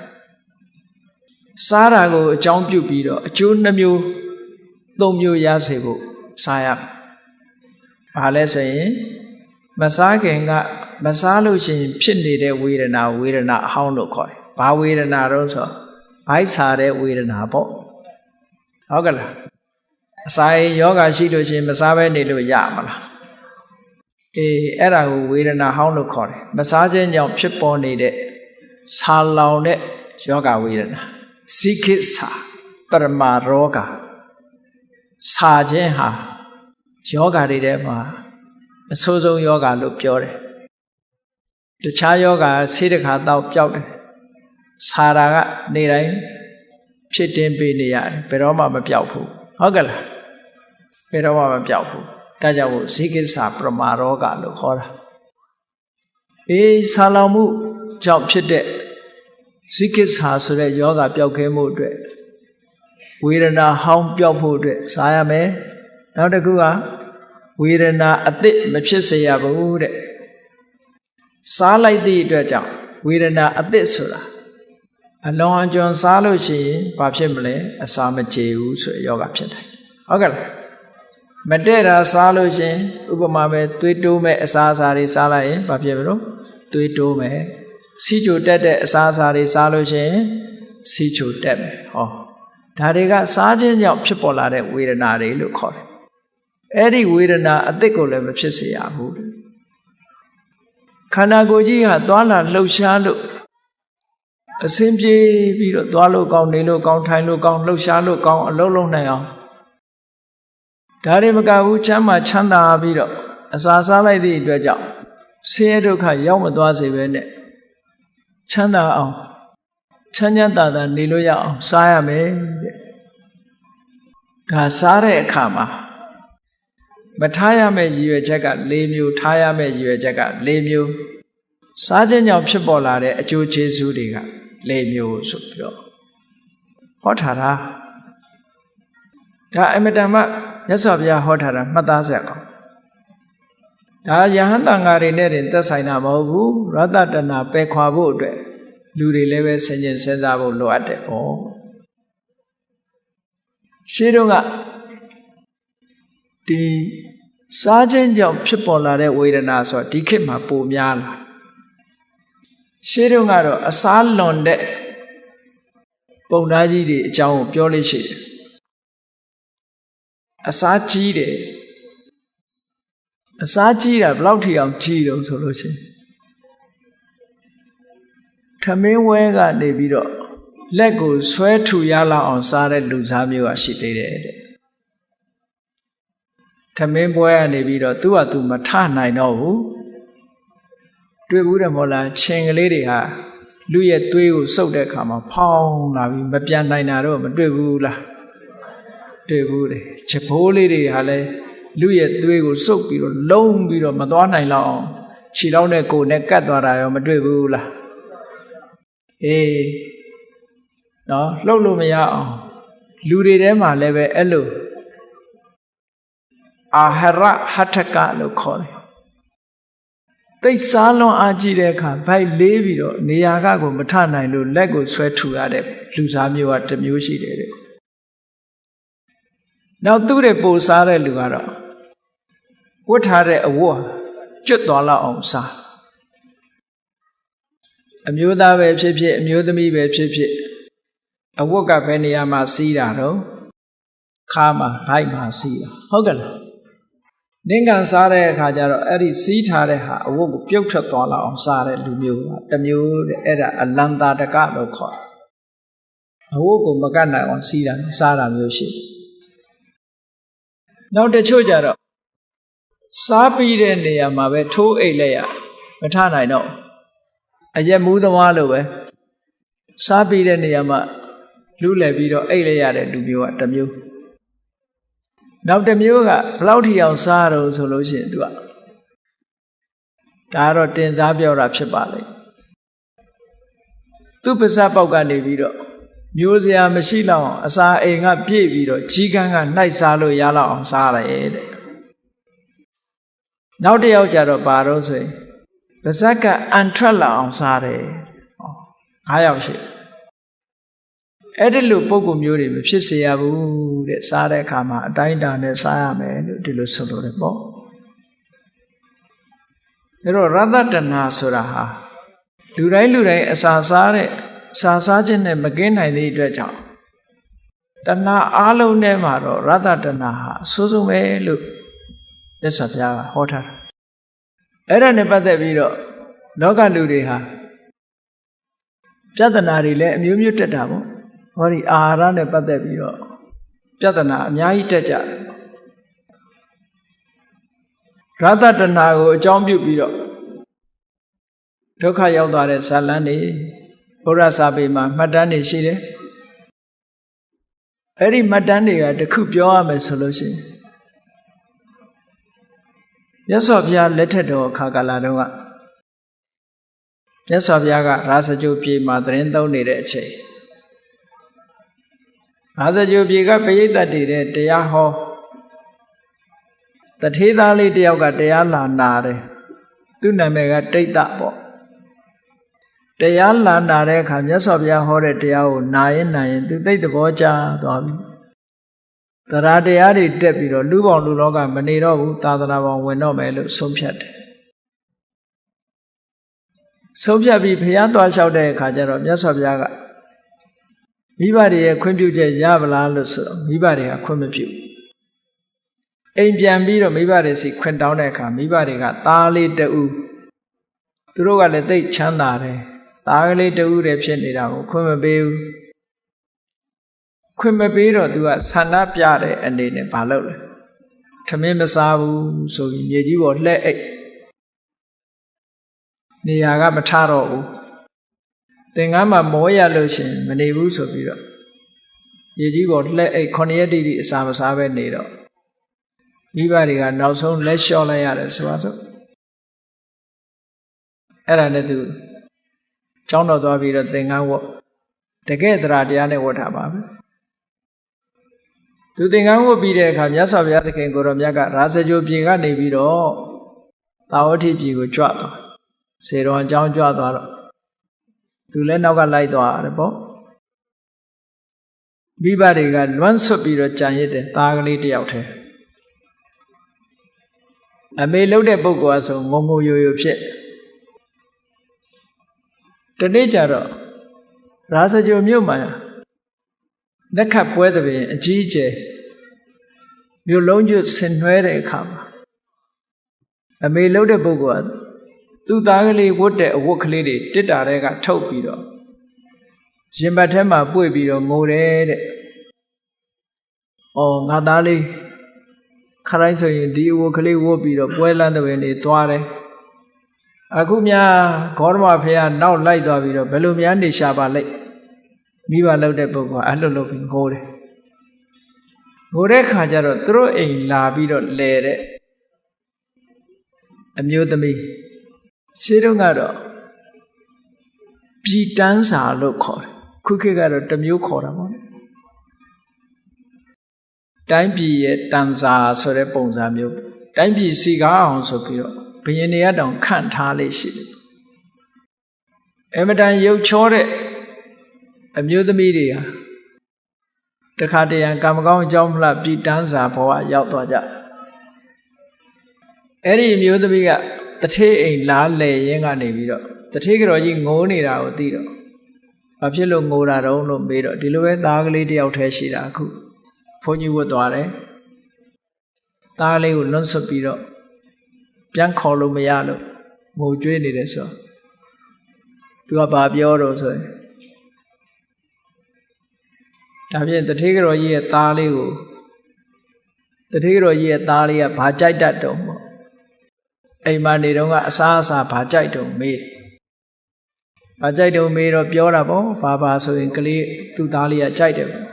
စားတာကိုအကြောင်းပြုပြီးတော့အကျိုး2မျိုး3မျိုးရစေဖို့စားရမယ်ဘာလဲဆိုရင်မစားခင်ကမစားလို့ရှိရင်ဖြစ်နေတဲ့ဝေဒနာအဟောင်းလို့ခေါ်တယ်ဘာဝေဒနာတော့ဆိုဘိုက်စားတဲ့ဝေဒနာပေါ့ဟုတ်ကလားအစာယောဂရှိလို့ရှိရင်မစားဘဲနေလို့ရမလား အဲ့ဒါကိုဝေဒနာဟောင်းလို့ခေါ်တယ်မစားခြင်းကြောင့်ဖြစ်ပေါ်နေတဲ့ဆာလောင်တဲ့ယောဂဝေဒနာစိခိစ္ဆာပရမရောဂါစာခြင်းဟာယောဂတွေထဲမှာအဆိုးဆုံးယောဂလို့ပြောတယ်တခြားယောဂဆေးတစ်ခါတော့ပျောက်တယ်စာတာကနေတိုင်းဖြစ်တင်ပေးနေရတယ်ဘယ်တော့မှမပျောက်ဘူးဟုတ်ကဲ့လားဘယ်တော့မှမပျောက်ဘူးဒါကြောင့်ဇိကိစ္ဆာပရမရောဂလို့ခေါ်တာဆာလောင်မှုကြောင့်ဖြစ်တဲ့ဇိကိစ္ဆာဆိုတဲ့ယောဂပျောက်ခဲမှုအတွက်ဝေဒနာဟောင်းပျောက်ဖို့အတွက်စားရမယ်နောက်တစ်ခုကဝေဒနာအသစ်မဖြစ်စေရဘူးတဲ့စားလိုက်သည့်အတွက်ကြောင့်ဝေဒနာအသစ်ဆိုတာအလွန်အကျွံစားလို့ရှိရင်ဘာဖြစ်မလဲအစာမကြေဘူးဆိုရယောဂဖြစ်တယ်ဟုတ်ကဲ့လားမတည့်တာစားလို့ရှိရင်ဥပမာပဲသွေးတိုးမဲ့အစာအစာတွေစားလိုက်ရင်ဘာဖြစ်မလို့သွေးတိုးမယ်စီးချိုတက်တဲ့အစာအစာတွေစားလို့ရှိရင်စီးချိုတက်မယ်ဟောဒါတွေကစားခြင်းကြောင့်ဖြစ်ပေါ်လာတဲ့ဝေဒနာတွေလို့ခေါ်တယ်အဲ့ဒီဝေဒနာအသစ်ကိုလည်းမဖြစ်စေရဘူးခန္ဓာကိုယ်ကြီးဟာသွားလာလှုပ်ရှားလို့အစင်းပြေးပြီးတော့သွားလို့ကောင်းနေလို့ကောင်းထိုင်လို့ကောင်းလှုပ်ရှားလို့ကောင်းအလုံးလုံးနိုင်အောင်ဒါတွေမကဘူးချမ်းသာချမ်းသာပြီးတော့အစာစားလိုက်သည့်အတွက်ကြောင့်ဆင်းရဲဒုက္ခရောက်မသွားစေပဲနဲ့ချမ်းသာအောင်ချမ်းချမ်းသာသာနေလို့ရအောင်စားရမယ်တဲ့ဒါစားတဲ့အခါမှာမထားရမယ့်ရည်ရွယ်ချက်က၄မျိုးထားရမယ့်ရည်ရွယ်ချက်က၄မျိုးစားခြင်းကြောင့်ဖြစ်ပေါ်လာတဲ့အကျိုးကျေးဇူးတွေက၄မျိုးဆိုပြီးတော့ဟောထားတာဒါအမတန်မှမြတ်စွာဘုရားဟောထားတာမှတ်သားစရာကောင်းဒါယဟန်တန်ဃာတွေနဲ့တင်သက်ဆိုင်တာမဟုတ်ဘူးရတ္တတဏပယ်ခွာဖို့အတွက်လူတွေလည်းပဲစဉ်းကျင်စဉ်းစားဖို့လိုအပ်တယ်ပေါ့ရှင်းတော့ကဒီစားခြင်းကြောင့်ဖြစ်ပေါ်လာတဲ့ဝေဒနာဆိုဒီခေတ်မှာပိုများလာရှင်းတော့ကတော့အစားလွန်တဲ့ပုံသားကြီးတွေအကြောင်းကိုပြောလို့ရှိတယ်အစားကြီးတယ်အစားကြီးတာဘယ်လောက်ထိအောင်ကြီးတုံးဆိုလို့ရှိရင်ထမင်းဝဲကနေပြီးတော့လက်ကိုဆွဲထူရလောက်အောင်စားတဲ့လူစားမျိုးကရှိသေးတယ်တဲ့ထမင်းပွဲကနေပြီးတော့သူ့ဟာသူမထနိုင်တော့ဘူးတွေ့ဘူးတယ်မဟုတ်လားချင်းကလေးတွေဟာလူရဲ့သွေးကိုစုပ်တဲ့အခါမှာဖောင်းလာပြီးမပြန်နိုင်တာတော့မတွေ့ဘူးလားတွေ့ဘူးတယ်ချက်ဘိုးလေးတွေဟာလည်းလူရဲ့သွေးကိုစုပ်ပြီးတော့လုံးပြီးတော့မသွားနိုင်တော့အောင်ခြေထောက်နဲ့ကိုယ်နဲ့ကတ်သွားတာရောမတွေ့ဘူးလားနော်လှုပ်လို့မရအောင်လူတွေထဲမှာလည်းပဲအဲ့လိုအာဟရဟထကလို့ခေါ်တယ်သိစားလွန်အားကြီးတဲ့အခါဗိုက်လေးပြီးတော့နေရာကိုမထနိုင်လို့လက်ကိုဆွဲထူရတဲ့လူစားမျိုးကတစ်မျိုးရှိတယ်တဲ့နောက်သူ့ရဲ့ပိုစားတဲ့လူကတော့ဝတ်ထားတဲ့အဝတ်ကျွတ်သွားလောက်အောင်စားအမျိုးသားပဲဖြစ်ဖြစ်အမျိုးသမီးပဲဖြစ်ဖြစ်အဝတ်ကဘယ်နေရာမှာစီးတာတော့ခါမှာဗိုက်မှာစီးတာဟုတ်ကဲ့လားနင်းကန်စားတဲ့အခါကျတော့အဲ့ဒီစီးထားတဲ့ဟာအဝတ်ကိုပြုတ်ထွက်သွားလောက်အောင်စားတဲ့လူမျိုးကတစ်မျိုးတဲ့အဲ့ဒါအလန္တာတကလို့ခေါ်တယ်အဝတ်ကိုမကတ်နိုင်အောင်စီးတာစားတာမျိုးရှိတယ်နောက်တချို့ကြတော့စားပြီးတဲ့နေရာမှာပဲထိုးအိတ်လိုက်ရမထနိုင်တော့အရက်မူးသမားလိုပဲစားပြီးတဲ့နေရာမှာလူလဲပြီးတော့အိတ်လိုက်ရတဲ့လူမျိုးကတစ်မျိုးနောက်တစ်မျိုးကဘယ်လောက်ထိအောင်စားတော့ဆိုလို့ရှိရင်သူကဒါကတော့တင်စားပြောတာဖြစ်ပါလိမ့်သူပါဇက်ပေါက်ကနေပြီးတော့မျိုးစရာမရှိတော့အောင်အစာအိမ်ကပြည့်ပြီးတော့ကြီးကန်းကနှိုက်စားလို့ရလောက်အောင်စားရတယ်တဲ့နောက်တစ်ယောက်ကြတော့ဘာတော့ဆိုရင်ပါဇက်ကအန်ထွက်လာအောင်စားတယ်9ယောက်ရှိအဲ့ဒီလိုပုံကူမျိုးတွေမဖြစ်စေရဘူးတဲ့စားတဲ့အခါမှာအတိုင်းအတာနဲ့စားရမယ်လို့ဒီလိုဆိုလို့တယ်ပေါ့အဲ့တော့ရတ္တတဏဆိုတာဟာလူတိုင်းအစာစားတဲ့စာစားခြင်းနဲ့မကင်းနိုင်တဲ့အတွက်ကြောင့်တဏှာအားလုံးထဲမှာတော့ရတ္တတဏှာဟာအဆိုးဆုံးပဲလို့မြတ်စွာဘုရားဟောထားတာ အဲ့ဒါနဲ့ပတ်သက်ပြီးတော့လောကလူတွေဟာပြဿနာတွေလည်းအမျိုးမျိုးတက်တာပေါ့ဟောဒီအာဟာရနဲ့ပတ်သက်ပြီးတော့ပြဿနာအများကြီးတက်ကြတယ်ရတ္တတဏှာကိုအကြောင်းပြုပြီးတော့ဒုက္ခရောက်သွားတဲ့ဇာလန်းတွေဘုရားစာပေမှာမှတ်တမ်းတွေရှိတယ်အဲ့ဒီမှတ်တမ်းတွေကတခုပြောရမယ်ဆိုလို့ရှိရင်မြတ်စွာဘုရားလက်ထက်တော်အခါကာလတုန်းကမြတ်စွာဘုရားကရာဇဂြိုလ်ပြေမှာသတင်းသုံးနေတဲ့အချိန်ရာဇဂြိုလ်ပြေကပရိသတ်တွေတဲ့တရားဟောတထေးသားလေးတယောက်ကတရားလာနာတယ်သူ့နာမည်ကတိတ်တပေါ့တရားလာနာတဲ့အခါမြတ်စွာဘုရားဟောတဲ့တရားကိုနာရင်သူသိသဘောကျသွားပြီတရားတရားတွေတက်ပြီးတော့လူပေါင်းလူလောကမနေတော့ဘူးသာသနာပေါင်းဝင်တော့မယ်လို့ဆုံးဖြတ်တယ်ဆုံးဖြတ်ပြီးဘုရားသွားလျှောက်တဲ့အခါကျတော့မြတ်စွာဘုရားကမိဘတွေရဲ့ခွင့်ပြုချက်ရပါလားလို့ဆိုတော့မိဘတွေကခွင့်မပြုအိမ်ပြန်ပြီးတော့မိဘတွေစီခွင့်တောင်းတဲ့အခါမိဘတွေကသားလေးတဦးသူတို့ကလည်းသိချမ်းသာတယ်သားကလေးတဦးတည်းဖြစ်နေတာကိုခွင့်မပေးဘူးခွင့်မပေးတော့သူကဆန္ဒပြတဲ့အနေနဲ့မလုပ်လဲထမင်းမစားဘူးဆိုပြီးမြေကြီးပေါ်လှဲ့အိတ်နေရာကမထတော့ဘူးသင်္ကန်းမှာမောရလို့ရှင်မနေဘူးဆိုပြီးတော့မြေကြီးပေါ်လှဲ့အိတ်9ရက်တိတိအစာမစားပဲနေတော့မိဘတွေကနောက်ဆုံးလက်လျှော့လိုက်ရတယ်ဆိုပါစို့အဲ့ဒါနဲ့သူကျောင်းတော်သွားပြီးတော့သင်္ကန်းဝတ်တကယ်တရားနဲ့ဝတ်ထားပါပဲသူသင်္ကန်းဝတ်ပြီးတဲ့အခါမြတ်စွာဘုရားသခင်ကိုရောမြတ်ကရာဇဂြိုလ်ပြေကနေပြီးတော့သာဝတိပြည်ကိုကြွသွားစေတော်အကြောင်းကြွသွားတော့သူလည်းနောက်ကလိုက်သွားရတယ်ပေါ့မိဘတွေကလွမ်းဆွတ်ပြီးတော့ကြံရစ်တယ်သားကလေးတယောက်တည်းအမေလှုပ်တဲ့ပုဂ္ဂိုလ်အဆိုငုံငုံယိုယိုဖြစ်တနေ့ကျတော့ရာဇဂြိုလ်မြို့မှာလက်ခတ်ပွဲသဘင်အကြီးအကျယ်မြို့လုံးကျွတ်ဆင်နွှဲတဲ့အခါမှာအမေလှုပ်တဲ့ပုဂ္ဂိုလ်ကသူ့သားကလေးဝတ်တဲ့အဝတ်ကလေးတွေတစ်တာတဲ့ကထုတ်ပြီးတော့ရင်ဘတ်ထဲမှာပွေ့ပြီးတော့ငိုတယ်တဲ့။အော်ငါသားလေးခရိုင်းဆိုရင်ဒီအဝတ်ကလေးဝတ်ပြီးတော့ပွဲလန်းတဲ့ဝင်တွေသွားတယ်။အခုများဂေါရမဖေကနောက်လိုက်သွားပြီးတော့ဘယ်လိုများနေရှာပါလိမ့်မိဘလှုပ်တဲ့ပုဂ္ဂိုလ်အဲ့လိုလုပ်ပြီးငိုတယ်။ငိုတဲ့ခါကျတော့သူတို့အိမ်လာပြီးတော့လဲတဲ့အမျိုးသမီးရှင်းတော့ကတော့ပြည်တန်းစာလို့ခေါ်တယ်ခုခေတ်ကတော့တစ်မျိုးခေါ်တာပေါ့တိုင်းပြည်ရဲ့တန်စာဆိုတဲ့ပုံစံမျိုးတိုင်းပြည်စီကားအောင်ဆိုပြီးတော့ဘုရင်တွေကတောင်ခန့်ထားလေးရှိတယ်အမတန်ရုပ်ချောတဲ့အမျိုးသမီးတွေဟာတခါတရံကံမကောင်းအကြောင်းမလားပြည်တန်းစာဘဝရောက်သွားကြအဲ့ဒီအမျိုးသမီးကတထေးအိမ်လားလဲရင်းကနေပြီးတော့တထေးကတော်ကြီးငိုနေတာကိုသိတော့ဘာဖြစ်လို့ငိုတာတုံးလို့မေးတော့ဒီလိုပဲသားကလေးတယောက်တည်းရှိတာအခုဘုန်းကြီးဝတ်သွားတယ်သားလေးကိုလွတ်ဆွတ်ပြီးတော့ပြန်ခေါ်လို့မရလို့ငိုကြွေးနေတယ်ဆိုတော့သူကဘာပြောတော့ဆိုရင်ဒါဖြင့်တထေးကတော်ကြီးရဲ့သားလေးကိုတထေးကတော်ကြီးရဲ့သားလေးကဘာကြိုက်တတ်တုံးပေါ့အိမ်မှာနေတော့ကအစားအစာဘာကြိုက်တုံးမေးတယ်ဘာကြိုက်တုံးမေးတော့ပြောတာပေါ့ဘာဆိုရင်ကလေးသူ့သားလေးကကြိုက်တယ်ပေါ့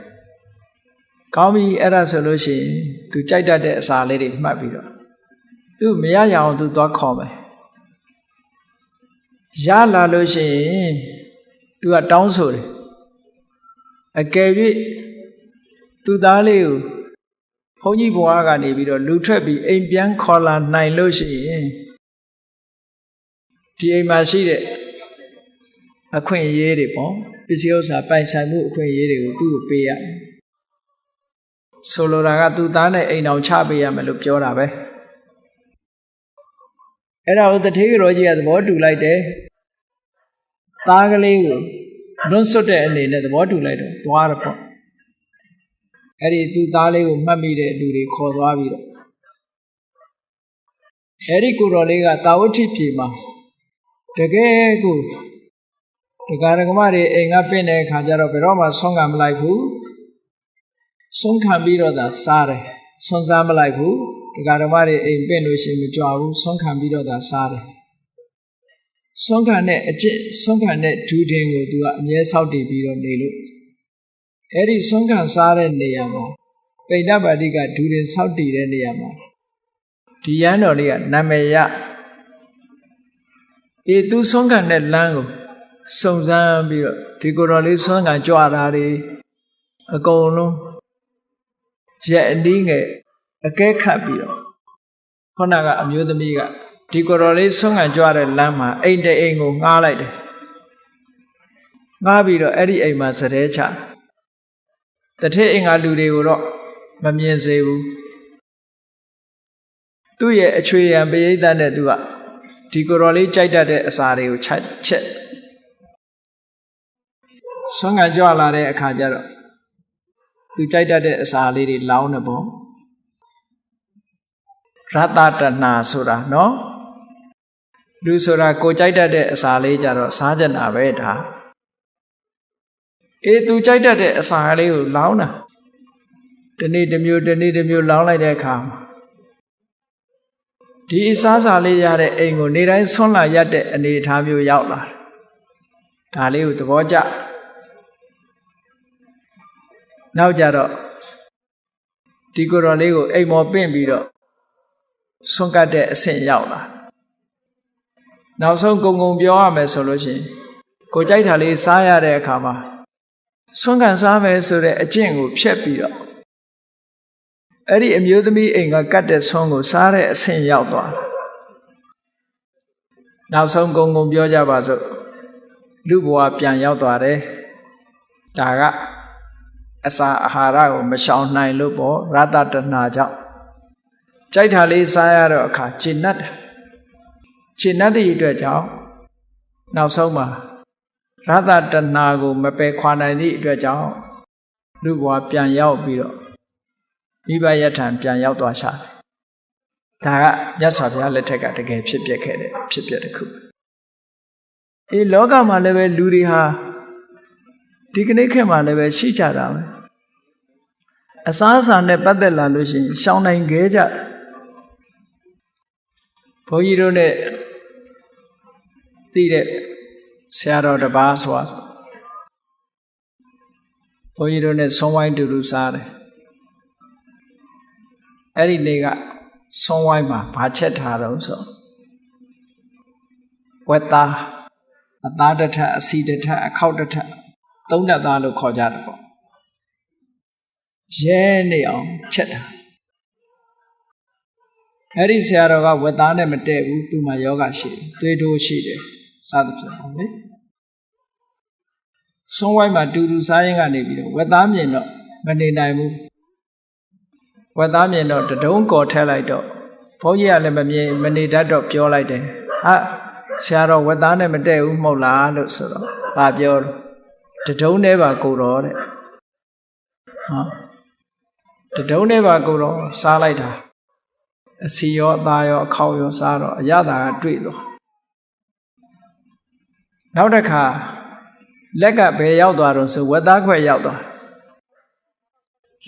ကောင်းပြီအဲ့ဒါဆိုလို့ရှိရင်သူကြိုက်တတ်တဲ့အစာလေးတွေမှတ်ပြီးတော့သူမရရအောင်သူသွားခေါ်မယ်ရလာလို့ရှိရင်သူကတောင်းဆိုတယ်အကယ်၍သူ့သားလေးကိုဘုန်းကြီးဘွားကနေပြီးတော့လူထွက်ပြီးအိမ်ပြန်ခေါ်လာနိုင်လို့ရှိရင်ဒီအိမ်မှာရှိတဲ့အခွင့်အရေးတွေပေါ့ပစ္စည်းဥစ္စာပိုင်ဆိုင်မှုအခွင့်အရေးတွေကိုသူ့ကိုပေးရဆိုလိုတာကသူ့သားနဲ့အိမ်အောင်ချပေးရမယ်လို့ပြောတာပဲအဲ့ဒါကိုတထေးကတော်ကြီးကသဘောတူလိုက်တယ်သားကလေးကိုလွန်းဆွတ်တဲ့အနေနဲ့သဘောတူလိုက်တော့သွားတော့ပေါ့အဲ့ဒီသူ့သားလေးကိုမှတ်မိတဲ့လူတွေခေါ်သွားပြီးတော့ Eri Kurolega, Tauti Pima. The Gegu The Garagamari, Engapine, Kajaro Peroma, Songam like who? Songam Biro da Sare, Songam like who? The Garamari, a Benushi Mijuau, Songam Biro da Sare. Songane, 2 dingo do a near Saudi Biro Nelu. Eri Songan Sare Neyama. Painabadiga during Saudi Neyama. Tianolia Nameya. E do Songan net lango. Songan Biro. Tigoroli Songan Joarari. A gono. Yet dinge. A cake biro. Konaga amudamiga. Tigoroli Songan Joare Lama. Ain't the Engo, Nalide. Mabiro Eddie A Masarecha. The taking a lude, Mamian Zebu. Do ye a tree and be than a dua. Tigoroli Jada de Asari, chet. Songa Joalare a Kajaro. Do Jada de Asari launable. Ratata na sura, no? Do sura go Jada de Asali Jaro, Sergeant Aveda. E tu Jada de Asari launa. The need the mute long like that come. The Isasali Yade Engo, Nira Sonla Yade and the Tamu Yautla. Tali with the Voja. Now Jaro Tigorolego, a more bimbido. Songa de Saint Yautla. Now some go beyond a solution. Go Jaitali Saya de Kama. Songa Same so that a jingle shepido. Eri amudami inga katte songo sare asin yaut twa.နောက်ဆုံးကုံကုံပြောကြပါစို့လူဘဝပြန်ရောက်သွားတယ်ဒါကအစာအာဟာရကိုမရှောင်နိုင်လို့ပေါ့ရတတနာကြောင့်ကြိုက်တာလေးစားရတော့အခါကျဉ်တ်တာကျဉ်တ်တဲ့အတွက်ကြောင့်နောက်ဆုံးမှာရတတနာကိုမပယ်ခွာနိုင်သည့်အတွက်ကြောင့်လူဘဝပြန်ရောက်ပြီးတော့မိဘရထံပြန်ရောက်သွားရှာတယ်ဒါကမြတ်စွာဘုရားလက်ထက်ကတကယ်ဖြစ်ပျက်ခဲ့တဲ့ဖြစ်ပျက်တစ်ခုအေးလောကမှာလည်းပဲလူတွေဟာဒီကနေ့ခေတ်မှာလည်းပဲရှိကြတာပဲအစားအစာနဲ့ပတ်သက်လာလို့ရှိရင်ရှောင်နိုင်ခဲ့ကြဘုန်းကြီးတို့နဲ့သိတဲ့ဆရာတော်တစ်ပါးဆိုဘုန်းကြီးတို့နဲ့ဆုံးဝိုင်းတူတူစားတယ်အဲ့ဒီနေ့ကဆုံးဝိုင်းမှာဘာချက်ထားတော့ဆိုဝက်သားအသားတစ်ထပ်အစီတစ်ထပ်အခောက်တစ်ထပ်သုံးထပ်သားလို့ခေါ်ကြတယ်ပေါ့ရဲနေအောင်ချက်တာအဲ့ဒီဆရာတော်ကဝက်သားနဲ့မတည့်ဘူးသူ့မှာယောဂရှိတယ်သွေးတိုးရှိတယ်စသဖြင့်ပေါ့လေဆုံးဝိုင်းမှာတူတူစားရင်ကနေပြီးတော့ဝက်သားမြင်တော့မနေနိုင်ဘူးဝက်သားမြင်တော့တဒုံးကော်ထက်လိုက်တော့ဘုန်းကြီးကလည်းမနေတတ်တော့ပြောလိုက်တယ်ဟာဆရာတော်ဝက်သားနဲ့မတည့်ဘူးမဟုတ်လားလို့ဆိုတော့ဗာပြောတဒုံးနဲ့ပါကိုတော်တဲ့ဟာတဒုံးနဲ့ပါကိုတော်စားလိုက်တာအစီရောအသားရောအခေါက်ရောစားတော့အရသာကတွေ့တော့နောက်တစ်ခါလက်ကဘယ်ရောက်သွားတော့ဆိုဝက်သားခွဲရောက်သွား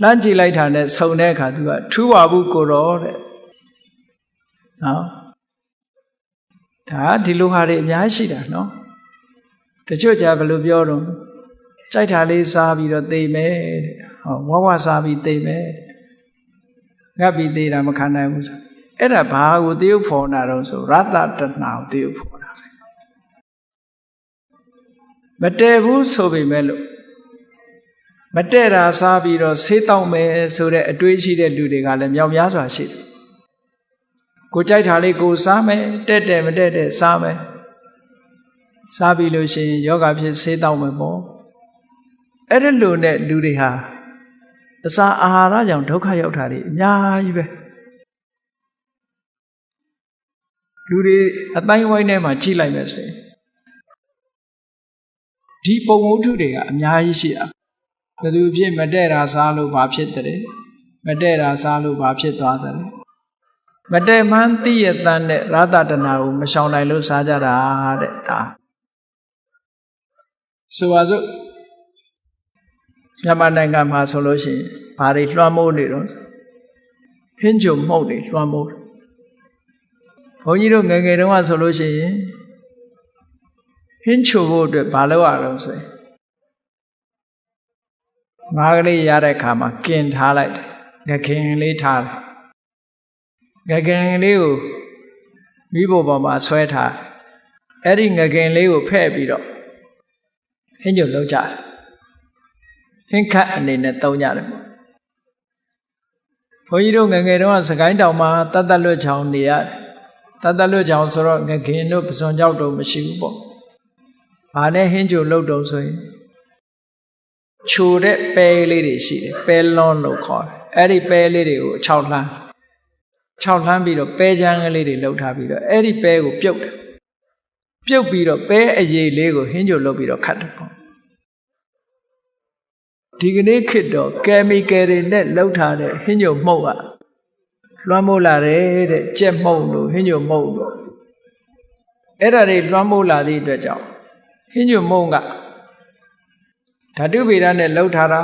လှမ်းကြည့်လိုက်တာနဲ့ဆုံတဲ့အခါသူကထူပါဘူးကိုတော်တဲ့နော်ဒါဒီလိုဟာတွေအများရှိတာနော်တချို့ကြဘယ်လိုပြောတော့ကြိုက်တာလေးစားပြီးတော့သိမယ်တဲ့ဟောဝစားပြီးသိမယ်ငတ်ပြီးသိတာမခံနိုင်ဘူးဆိုအဲ့ဒါဘာကိုတရုပ်ဖော်နာတော့ဆိုရတတနာကိုတရုပ်ဖော်တာပဲမတည့်ဘူးဆိုပေမဲ့လို့မတည့်တာစားပြီးတော့ဆေးတောက်မယ်ဆိုတဲ့အတွေးရှိတဲ့လူတွေကလည်းမြောက်များစွာရှိတယ်ကိုကြိုက်တာလေးကိုစားမယ်တဲ့တဲ့မတဲ့တဲ့စားမယ်စားပြီးလို့ရှိရင်ယောဂဖြစ်ဆေးတောက်မယ်ပေါ့အဲ့ဒီလိုနဲ့လူတွေဟာအစာအာဟာရကြောင့်ဒုက္ခရောက်တာတွေအများကြီးပဲလူတွေအတိုင်းဝိုင်းထဲမှာကြည့်လိုက်မယ်ဆိုရင်ဒီပုံဝတ္ထုတွေကအများကြီးရှိတာဘယ်သူဖြစ်မတဲ့တာစားလို့ဘာဖြစ်တယ်မတဲ့တာစားလို့ဘာဖြစ်သွားတယ် မတည့်မှန်းသိရတဲ့ရတတနာကိုမရှောင်နိုင်လို့စားကြတာတဲ့ဒါဆိုပါစို့မြန်မာနိုင်ငံမှာဆိုလို့ရှိရင်ဘာတွေလွှမ်းမိုးနေတော့ဟင်းကြုံမှုန့်တွေလွှမ်းမိုးဘုန်းကြီးတို့ငယ်ငယ်တုန်းကဆိုလို့ရှိရင်ဟင်းချိုဖို့အတွက်ဘာလုပ်ရအောင်ဆိုရင်ငါးကလေးရတဲ့အခါမှာကင်ထားလိုက်တယ်ငခင်လေးထားတယ်ငခင်လေးကိုမိဘပေါ်မှာဆွဲထားအဲ့ဒီငခင်လေးကိုဖဲ့ပြီးတော့ဟင်းကြုံလုပ်ကြတယ်ဟင်းခတ်အနေနဲ့တုံးကြတယ်ဘုန်းကြီးတို့ငယ်ငယ်တုန်းကစကိုင်းတောင်မှာတတ်တလွတ်ချောင်းနေရတယ်တတ်တလွတ်ချောင်းဆိုတော့ငခင်တို့ပစွန်ကြောက်တော့မရှိဘူးပေါ့ဘာနဲ့ဟင်းကြုံလုပ်တော့ဆိုရင်ချိုတဲ့ပဲလေးတွေရှိတယ်ပဲလွန်းလို့ခေါ်တယ်အဲ့ဒီပဲလေးတွေကို6လှမ်းပြီးတော့ပဲချမ်းကလေးတွေလှုပ်ထားပြီးတော့အဲ့ဒီပဲကိုပြုတ်တယ်ပြုတ်ပြီးတော့ပဲအရည်လေးကိုဟင်းကြုံလုပ်ပြီးတော့ခတ်တယ်ပေါ့ဒီကနေ့ခေတ်တော့ကယ်မီကယ်တွေနဲ့လှုပ်ထားတဲ့ဟင်းကြုံမှုန့်ကလွှမ်းမိုးလာတယ်တဲ့ကြက်မှုန့်လို့ဟင်းကြုံမှုန့်လို့အဲ့ဒါတွေလွှမ်းမိုးလာသည့်အတွက်ကြောင့်ဟင်းကြုံမှုန့်ကဓာတုဗေဒနဲ့လှုပ်ထားတာ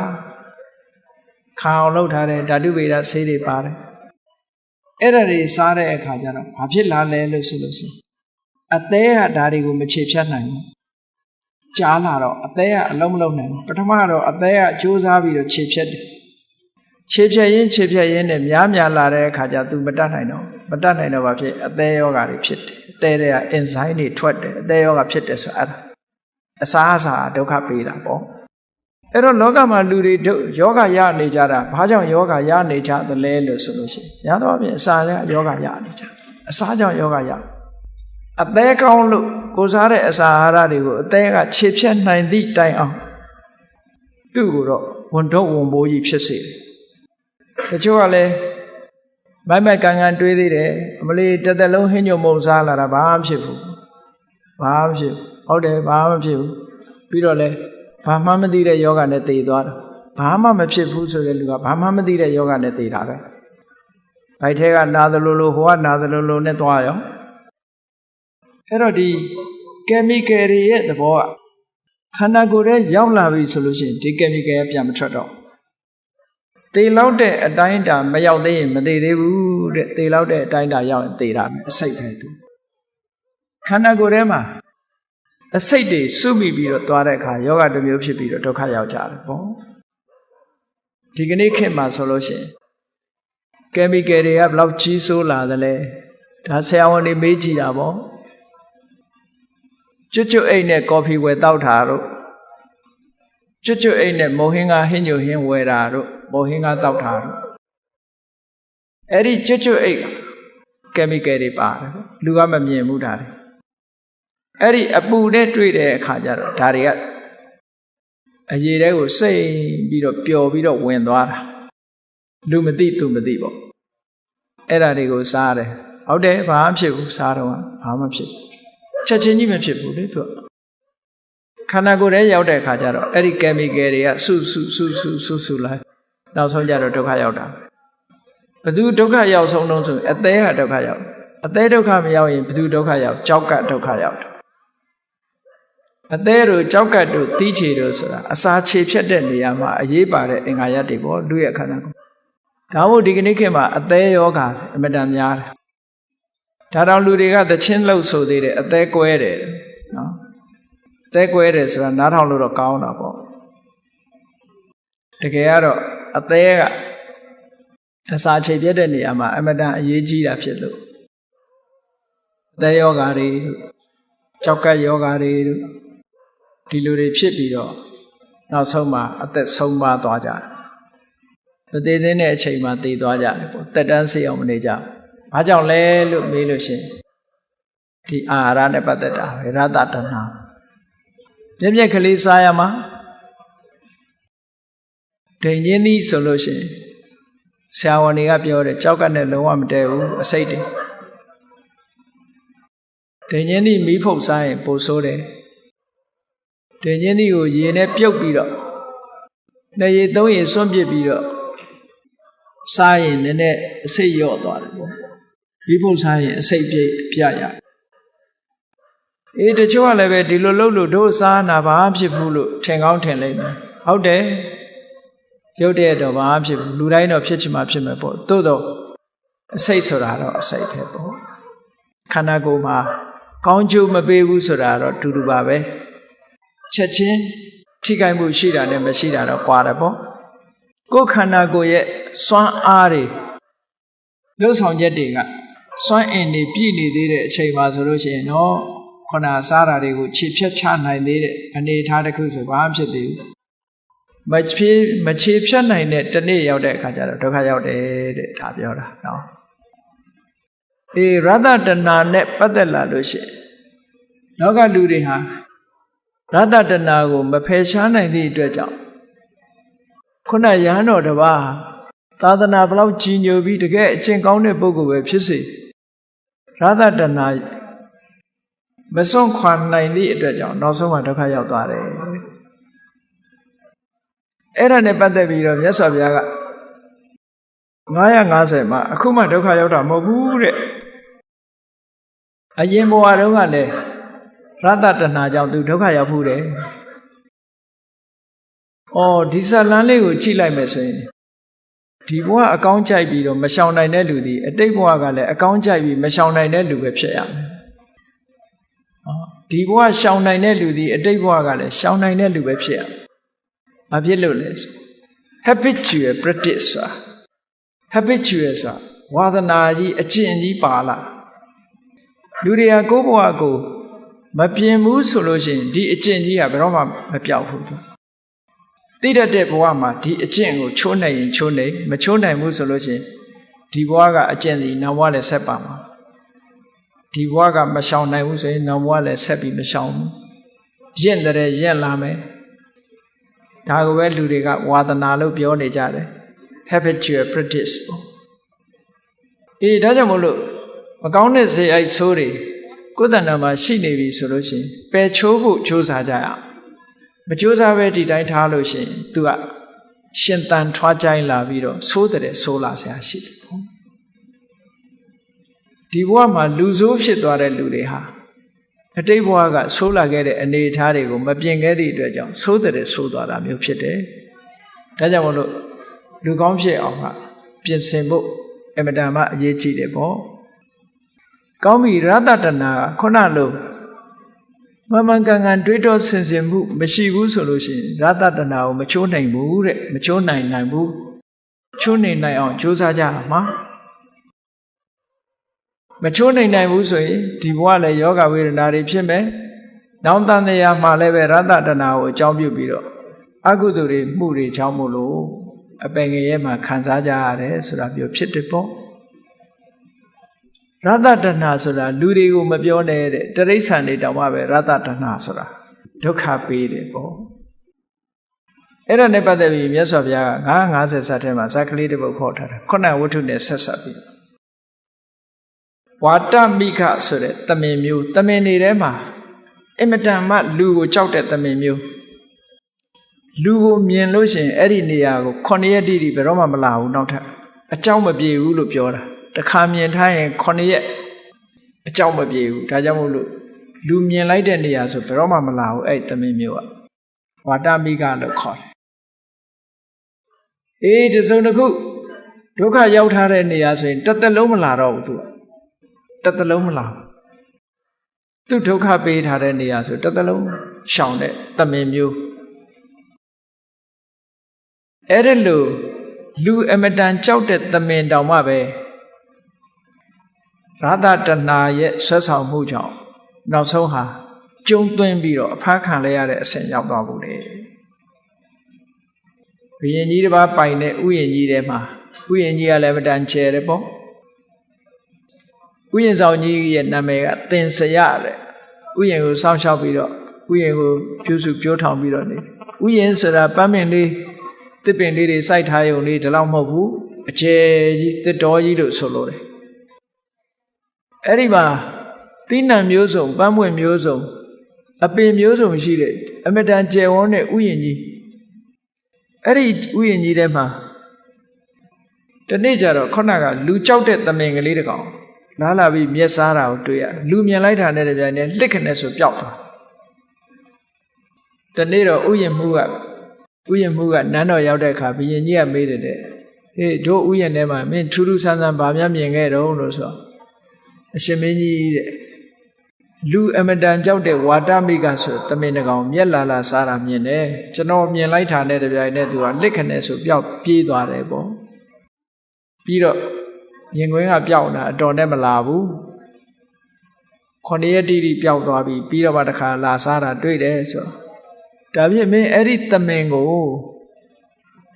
ခံအောင်လှုပ်ထားတဲ့ဓာတုဗေဒဆေးတွေပါတယ်အဲ့ဒါတွေစားတဲ့အခါကျတော့ဘာဖြစ်လာလဲလို့ဆိုလို့ရှိရင်အသေးကဒါတွေကိုမခြေဖြတ်နိုင်ဘူးကြားလာတော့အသေးကအလုံးမလုံးနိုင်ဘူးပထမတော့အသေးကကြိုးစားပြီးတော့ခြေဖြတ်တယ်ခြေဖြတ်ရင်းနဲ့များလာတဲ့အခါကျသူမတတ်နိုင်တော့ဘာဖြစ်အသေးယောဂါတွေဖြစ်တယ်အသေးတွေက enzyme တွေထွက်တယ်အသေးယောဂါဖြစ်တယ်ဆိုအဲ့ဒါအစားအစာဒုက္ခပေးတာပေါ့အဲ့တော့လောကမှာလူတွေယောဂရနေကြတာဘာကြောင့်ယောဂရနေကြသလဲလို့ဆိုလို့ရှိရင်ရတော့ပြင်အစာကယောဂရနေကြအစာကြောင့်ယောဂရအသေးကောင်းလို့ကိုစားတဲ့အစာအာဟာရတွေကိုအသေးကခြေဖြတ်နိုင်သည့်တိုင်အောင်သူ့ကိုတော့ဝန်တော့ဝန်ပိုးကြီးဖြစ်စေတယ်တချို့ကလည်းမိုက်ကန်တွေးသေးတယ်အမလေးတစ်သက်လုံးဟင်းညုံမုံစားလာတာဘာမှဖြစ်ဘူးဟုတ်တယ်ဘာမှမဖြစ်ဘူးပြီးတော့လဲဘာမှမသိတဲ့ယောဂနဲ့သေသွားတော့ဘာမှမဖြစ်ဘူးဆိုတဲ့လူကဘာမှမသိတဲ့ယောဂနဲ့သေတာပဲဘိုက်ထဲကနာသလိုလိုဟိုကနာသလိုလိုနဲ့သွားရောအဲ့တော့ဒီကယ်မီကယ်တွေရဲ့သဘောကခန္ဓာကိုယ်ထဲရောက်လာပြီဆိုလို့ရှိရင်ဒီကယ်မီကယ်ကပြန်မထွက်တော့သေလောက်တဲ့အတိုင်းအတာမရောက်သေးရင်မသေသေးဘူးတဲ့သေလောက်တဲ့အတိုင်းအတာရောက်ရင်သေတာပဲအစိတ်ပဲသူခန္ဓာကိုယ်ထဲမှာအစိတ်တွေစုမိပြီးတော့သွားတဲ့အခါယောဂတစ်မျိုးဖြစ်ပြီးတော့ဒုက္ခရောက်ကြတယ်ပေါ့ဒီကနေ့ခေတ်မှာဆိုလို့ရှိရင်ကယ်မီကယ်တွေကဘလောက်ကြီးဆိုးလာသလဲဒါဆရာဝန်တွေမေးကြည့်တာပေါ့ကျွတ်အိတ်နဲ့ကော်ဖီဝယ်တောက်တာတို့ကျွတ်အိတ်နဲ့မုံဟင်းကားဟင်းညိုဟင်းဝယ်တာတို့မုံဟင်းကားတောက်တာတို့အဲ့ဒီကျွတ်အိတ်ကယ်မီကယ်တွေပါတယ်လူကမမြင်ဘူးဒါတွေအဲ့ဒီအပူနဲ့တွေ့တဲ့အခါကျတော့ဒါတွေကအရေတဲကိုစိတ်ပြီးတော့ပျော်ပြီးတော့ဝင်သွားတာလူမသိသူမသိပေါ့အဲ့ဒါတွေကိုစားတယ်ဟုတ်တယ်ဘာမှဖြစ်ဘူးစားတော့ဘာမှဖြစ်ချက်ချင်းကြီးမဖြစ်ဘူးလေသူကခန္ဓာကိုယ်ထဲရောက်တဲ့အခါကျတော့အဲ့ဒီကယ်မီကယ်တွေကစုလိုက်နောက်ဆုံးကျတော့ဒုက္ခရောက်တာဘယ်သူဒုက္ခရောက်ဆုံးတော့ဆိုအသေးကဒုက္ခရောက်အသေးဒုက္ခမရောက်ရင်ဘယ်သူဒုက္ခရောက်ကြောက်ကဒုက္ခရောက်တယ်အသေးတို့ကြောက်ကတ်တို့တီးချေတို့ဆိုတာအစာခြေဖြတ်တဲ့နေရာမှာအရေးပါတဲ့အင်္ဂါရပ်တွေပေါ့လူရဲ့ခန္ဓာကိုယ်ဒါမို့ဒီကနေ့ခေတ်မှာအသေးယောဂအမြဲတမ်းများတယ်ဒါတောင်လူတွေကသချင်းလှုပ်ဆိုသေးတယ်အသေးကွဲတယ်နော်အသေးကွဲတယ်ဆိုတာနားထောင်လို့တော့ကောင်းတာပေါ့တကယ်ကတော့အသေးကအစာခြေဖြတ်တဲ့နေရာမှာအမြဲတမ်းအရေးကြီးတာဖြစ်လို့အသေးယောဂတွေကြောက်ကတ်ယောဂတွေဒီလူတွေဖြစ်ပြီးတော့နောက်ဆုံးမှာအသက်ဆုံးပါသွားကြတယ်မသေးသေးတဲ့အချိန်မှာသေသွားကြတယ်ပေါ့တက်တန်းစေအောင်မနေကြဘူးဘာကြောင့်လဲလို့မေးလို့ရှင်ဒီအာဟာရနဲ့ပတ်သက်တာပဲရတတနာပြက်ကလေးစားရမှာဒိန်ချင်းသည်ဆိုလို့ရှင်ဆရာဝန်တွေကပြောတယ်ကြောက်ကနဲ့လုံးဝမတည့်ဘူးအစိတ်တွေဒိန်ချင်းသည်မီးဖုတ်စားရင်ပိုဆိုးတယ်ဒိန်ချင်းသည်ကိုရေနဲ့ပြုတ်ပြီးတော့နဲ့ရေသုံးရင်စွန့်ပစ်ပြီးတော့စားရင်နည်းနည်းအစိတ်လျော့သွားတယ်ပေါ့ people စားရင်အစိတ်ပြရတချို့ကလည်းပဲဒီလိုလုပ်လို့တို့စားနာဘာဖြစ်ဘူးလို့ထင်ကောင်းထင်လိမ့်မယ်ဟုတ်တယ်ရုပ်တရက်တော့ဘာဖြစ်ဘူးလူတိုင်းတော့ဖြစ်ချင်မှဖြစ်မယ်ပေါ့သို့တော့အစိတ်ဆိုတာတော့အစိတ်ပဲပေါ့ခန္ဓာကိုယ်မှာကောင်းကျိုးမပေးဘူးဆိုတာတော့တူတူပါပဲချက်ချင်းထိခိုက်မှုရှိတာနဲ့မရှိတာတော့ကွာတယ်ပေါ့ကိုယ်ခန္ဓာကိုယ်ရဲ့စွမ်းအားတွေလှုပ်ဆောင်ချက်တွေကစွမ်းအင်တွေပြည့်နေသေးတဲ့အချိန်မှာဆိုလို့ရှိရင်တော့ခုနစားတာတွေကိုခြေဖြတ်ချနိုင်သေးတဲ့အနေအထားတစ်ခုဆိုဘာဖြစ်သေးဘူးမခြေဖြတ်နိုင်တဲ့တနေ့ရောက်တဲ့အခါကျတော့ဒုက္ခရောက်တယ်တဲ့ဒါပြောတာနော်ရတ္တတဏနဲ့ပတ်သက်လာလို့ရှိရင်လောကလူတွေဟာရတ္တတဏကိုမဖယ်ရှားနိုင်သည့်အတွက်ကြောင့်ခုနရဟန်းတော်တစ်ပါးသာသနာဘလောက်ကြီးညိုပြီးတကယ်အကျင့်ကောင်းတဲ့ပုဂ္ဂိုလ်ပဲဖြစ်စေရတ္တတဏမစွန့်ခွာနိုင်သည့်အတွက်ကြောင့်နောက်ဆုံးမှဒုက္ခရောက်သွားတယ်အဲ့ဒါနဲ့ပတ်သက်ပြီးတော့မြတ်စွာဘုရားက950မှာအခုမှဒုက္ခရောက်တာမဟုတ်ဘူးတဲ့အရင်ဘဝတုန်းကလည်းရတ္တတဏကြောင့်သူဒုက္ခရောက်ဘူးတယ်ဒီဇလန်းလေးကိုကြည့်လိုက်မယ်ဆိုရင်ဒီဘဝအကောင်းကြိုက်ပြီးတော့မရှောင်နိုင်တဲ့လူဒီအတိတ်ဘဝကလည်းအကောင်းကြိုက်ပြီးမရှောင်နိုင်တဲ့လူပဲဖြစ်ရမယ်ဒီဘဝရှောင်နိုင်တဲ့လူဒီအတိတ်ဘဝကလည်းရှောင်နိုင်တဲ့လူပဲဖြစ်ရမယ်ဘာဖြစ်လို့လဲဆို habitual practice habitual ဆိုတာဝါသနာကြီးအကျင့်ကြီးပါလာလူတွေကကိုယ့်ဘဝကိုမပြင်ဘူးဆိုလို့ရှိရင်ဒီအကျင့်ကြီးကဘယ်တော့မှမပြောက်ဘူးသိတတ်တဲ့ဘဝမှာဒီအကျင့်ကိုချိုးနိုင်ရင်ချိုးနိုင်မချိုးနိုင်ဘူးဆိုလို့ရှိရင်ဒီဘဝကအကျင့်စီနောက်ဘဝလည်းဆက်ပါမှာဒီဘဝကမရှောင်နိုင်ဘူးဆိုရင်နောက်ဘဝလည်းဆက်ပြီးမရှောင်ဘူးရင့်တဲ့ရင့်လာမယ်ဒါကိုပဲလူတွေကဝါသနာလို့ပြောနေကြတယ် habitual practice ပေါ့ဒါကြောင့်မို့လို့မကောင်းတဲ့ဇေအိုက်ဆိုးတွေကိုယ်တဏ္ဍာမှာရှိနေပြီဆိုလို့ရှိရင်ပယ်ချိုးဖို့ကြိုးစားကြရအောင်မကြိုးစားပဲဒီတိုင်းထားလို့ရှိရင် तू ကရှင်သန်ထွားကြိုင်းလာပြီးတော့ဆိုးတဲ့ဆိုးလာဆရာရှိတယ်ပေါ့ဒီဘဝမှာလူဆိုးဖြစ်သွားတဲ့လူတွေဟာအတိတ်ဘဝကဆိုးလာခဲ့တဲ့အနေအထားတွေကိုမပြင်ခဲ့သည့်အတွက်ကြောင့်ဆိုးတဲ့ဆိုးသွားတာမျိုးဖြစ်တယ်ဒါကြောင့်မို့လို့လူကောင်းဖြစ်အောင်ကပြင်ဆင်ဖို့အမတန်မှအရေးကြီးတယ်ပေါ့ကောင်းပြီရတ္တတဏခုနလိုမှန်ကန်ကန်တွေးတောဆင်ခြင်မှုမရှိဘူးဆိုလို့ရှိရင်ရတ္တတဏကိုမချိုးနိုင်ဘူးတဲ့မချိုးနိုင်ဘူးချိုးနိုင်အောင်ကြိုးစားကြရမှာမချိုးနိုင်ဘူးဆိုရင်ဒီဘဝလည်းယောဂဝေဒနာတွေဖြစ်မယ်နောက်တန်တရားမှာလည်းပဲရတ္တတဏကိုအကြောင်းပြုပြီးတော့အကုသိုလ်တွေမှုတွေချောင်းမို့လို့အပင်ငရဲမှာခံစားကြရတယ်ဆိုတာမျိုးဖြစ်တယ်ပေါ့ရတ္တတဏဆိုတာလူတွေကိုမပြောနဲ့တဲ့တိရစ္ဆာန်တွေတောင်မှပဲရတ္တတဏဆိုတာဒုက္ခပေးတယ်ပေါ့အဲ့ဒါနဲ့ပတ်သက်ပြီးမြတ်စွာဘုရားက950ဇတ်ထဲမှာဇတ်ကလေးတစ်ပုဒ်ခေါ်ထားတာခုနဝတ္ထုနဲ့ဆက်ဆက်ပြီးဝါတမိခဆိုတဲ့သမင်မျိုးသမင်တွေထဲမှာအင်မတန်မှလူကိုကြောက်တဲ့သမင်မျိုးလူကိုမြင်လို့ရှိရင်အဲ့ဒီနေရာကို9ရက်တိတိဘယ်တော့မှမလာဘူးနောက်ထပ်အကြောင်းမပြေဘူးလို့ပြောတာတခါမြင်ထားရင်9ရက်အကြောင်းမပြေဘူးဒါကြောင့်မို့လို့လူမြင်လိုက်တဲ့နေရာဆိုဘယ်တော့မှမလာဘူးအဲ့သမင်မျိုးကဝါတမိခလို့ခေါ်တယ်တစုံတစ်ခုဒုက္ခရောက်ထားတဲ့နေရာဆိုရင်တစ်သက်လုံးမလာတော့ဘူးသူတစ်သက်လုံးမလာသူဒုက္ခပေးထားတဲ့နေရာဆိုတစ်သက်လုံးရှောင်တဲ့သမင်မျိုးအဲ့ဒါလို့လူအမတန်ကြောက်တဲ့သမင်တောင်မှပဲရတ္တတဏရဲ့ဆွဲဆောင်မှုကြောင့်နောက်ဆုံးဟာကျုံသွင်းပြီးတော့အဖမ်းခံလဲရတဲ့အဆင့်ရောက်သွားဘူးလေဘုရင်ကြီးတစ်ပါးပိုင်တဲ့ဥယျာဉ်ကြီးထဲမှာဥယျာဉ်ကြီးကလည်းမတန်ကျယ်တယ်ပေါ့ဥယျာဉ်ဆောင်ကြီးရဲ့နာမည်ကသင်္စရတဲ့ဥယျာဉ်ကိုစောင့်ရှောက်ပြီးတော့ဥယျာဉ်ကိုပြုစုပြိုးထောင်ပြီးတော့နေဥယျာဉ်ဆိုတာပန်းပင်လေးတစ်ပင်လေးတွေစိုက်ထားရုံလေးဒီလောက်မဟုတ်ဘူးအကျယ်ကြီးတစ်တော်ကြီးလို့ဆိုလို့တယ်အဲ့ဒီမှာသီးနှံမျိုးစုံပန်းပွင့်မျိုးစုံအပင်မျိုးစုံရှိတဲ့အမတန်ကျယ်ဝန်းတဲ့ဥယျာဉ်ကြီးအဲ့ဒီဥယျာဉ်ကြီးထဲမှာတနေ့ကျတော့ခုနကလူကြောက်တဲ့သမင်ကလေးတစ်ကောင် လာလာပြီးမျက်စားတာကိုတွေ့ရလူမြင်လိုက်တာနဲ့တပြိုင်နက်လက်ခနဲ့ဆိုပျောက်သွားတနေ့တော့ဥယျာဉ်မှုကနန်းတော်ရောက်တဲ့အခါဘုရင်ကြီးကမေးတယ်တဲ့ဟေးတို့ဥယျာဉ်ထဲမှာမင်းထူးထူးဆန်းဆန်းဗာများမြင်ခဲ့တော့လို့ဆိုအရှင်မင်းကြီးတဲ့လူအမတန်ကြောက်တဲ့ဝါတမိကဆိုသမင်တကောင်မျက်လာလာစားတာမြင်တယ်ကျွန်တော်မြင်လိုက်တာနဲ့တပြိုင်နက်သူကလက်ခနဲ့ဆိုပျောက်ပြေးသွားတယ်ပေါ့ပြီးတော့မြင်ကွင်းကပျောက်တာအတော်နဲ့မလာဘူး9 ရက်တိတိပျောက်သွားပြီပြီးတော့မှတခါလာစားတာတွေ့တယ်ဆိုဒါဖြင့်မင်းအဲ့ဒီသမင်ကို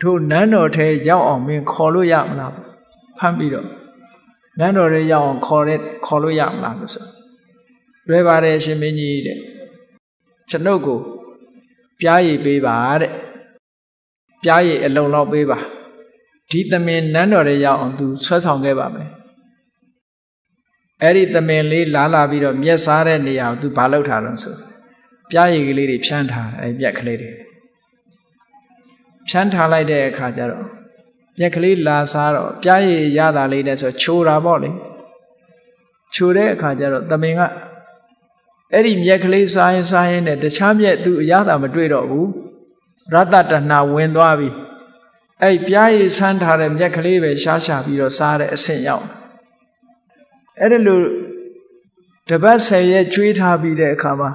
တို့နန်းတော်ထဲရောက်အောင်မင်းခေါ်လို့ရမလားဖမ်းပြီးတော့နန်းတော်ထဲရောက်အောင်ခေါ်လို့ရမလားလို့ဆိုလွယ်ပါတယ်ရှင်မင်းကြီးတဲ့ကျွန်ုပ်ကိုပြားရည်ပေးပါတဲ့ပြားရည်အလုံးလောက်ပေးပါဒီသမင်နန်းတော်ထဲရောက်အောင်သူဆွဲဆောင်ခဲ့ပါမယ်အဲ့ဒီသမင်လေးလာပြီးတော့မျက်စားတဲ့နေရာကိုသူဘာလုပ်ထားတော့ဆိုပြားရည်ကလေးတွေဖြန်းထားအဲ့မြက်ကလေးတွေဖြန်းထားလိုက်တဲ့အခါကျတော့မြက်ကလေးလာစားတော့ပြားရည်ရတာလေးနဲ့ဆိုချိုးတာပေါ့လေချိုးတဲ့အခါကျတော့သမင်ကအဲ့ဒီမြက်ကလေးစားရင်နဲ့တခြားမြက်သူအရသာမတွေ့တော့ဘူးရတ္တတဏဝင်သွားပြီအဲ့ပြားရည်ဆန်းထားတဲ့မြက်ကလေးပဲရှားပြီးတော့စားတဲ့အဆင့်ရောက်အဲ့ဒါလို့တပတ်10ရက်ကျွေးထားပြီးတဲ့အခါမှာ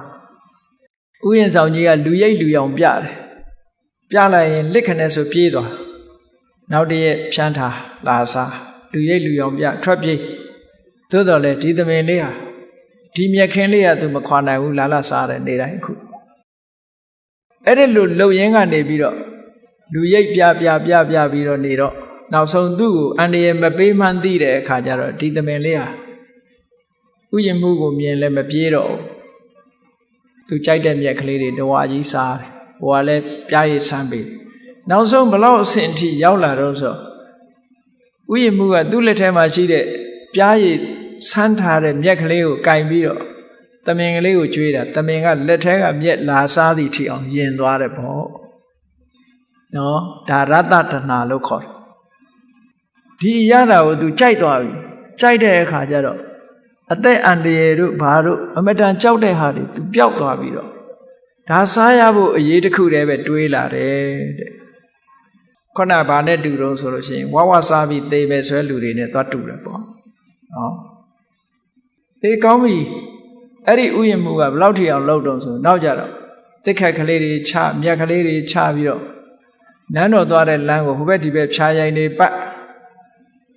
ဥယျာဉ်ဆောင်ကြီးကလူရိပ်လူရောင်ပြတယ်ပြလိုက်ရင်လက်ခနဲ့ဆိုပြေးသွားနောက်တရက်ဖြန်းထားလာစားလူရိပ်လူရောင်ပြထွက်ပြေးသို့တော်လည်းဒီသမင်လေးဟာဒီမြက်ခင်းလေးကသူမခွာနိုင်ဘူးလာစားတယ်နေတိုင်းအခုအဲ့ဒီလိုလှုပ်ရင်းကနေပြီးတော့လူရိပ်ပြပြီးတော့နေတော့နောက်ဆုံးသူ့ကိုအန္တရာယ်မပေးမှန်းသိတဲ့အခါကျတော့ဒီသမင်လေးဟာဥယျာဉ်မှုကိုမြင်လည်းမပြေးတော့သူကြိုက်တဲ့မြက်ကလေးတွေတဝါကြီးစားတယ်ဟိုကလည်းပြားရည်ဆန်းပြီးနောက်ဆုံးဘလောက်အဆင့်အထိရောက်လာတော့ဆိုဥယျာဉ်မှုကသူ့လက်ထဲမှာရှိတဲ့ပြားရည်ဆန်းထားတဲ့မြက်ကလေးကိုကင်ပြီးတော့သမင်ကလေးကိုကျွေးတာသမင်ကလက်ထဲကမြက်လာစားသည့်ထိအောင်ယင်သွားတယ်ပေါ့နော်ဒါရတ္တတဏလို့ခေါ်တယ်ဒီရတာကိုသူကြိုက်သွားပြီကြိုက်တဲ့အခါကျတော့အသက်အန္တရာယ်တို့ဘာတို့အမတန်ကြောက်တဲ့ဟာတွေသူပျောက်သွားပြီးတော့ဒါစားရဖို့အရေးတစ်ခုတည်းပဲတွေးလာတယ်တဲ့ခုနဘာနဲ့တူတော့ဆိုလို့ရှိရင်ဝဝစားပြီးသေပဲဆွဲလူတွေနဲ့သွားတူတယ်ပေါ့နော်အေးကောင်းပြီအဲ့ဒီဥယျာဉ်မှုကဘယ်လောက်ထိအောင်လှုပ်တော့ဆိုနောက်ကြတော့တစ်ခက်ကလေးတွေချမြက်ကလေးတွေချပြီးတော့နန်းတော်သွားတဲ့လမ်းကိုဟိုဘက်ဒီဘက်ဖြာရိုင်နေပတ်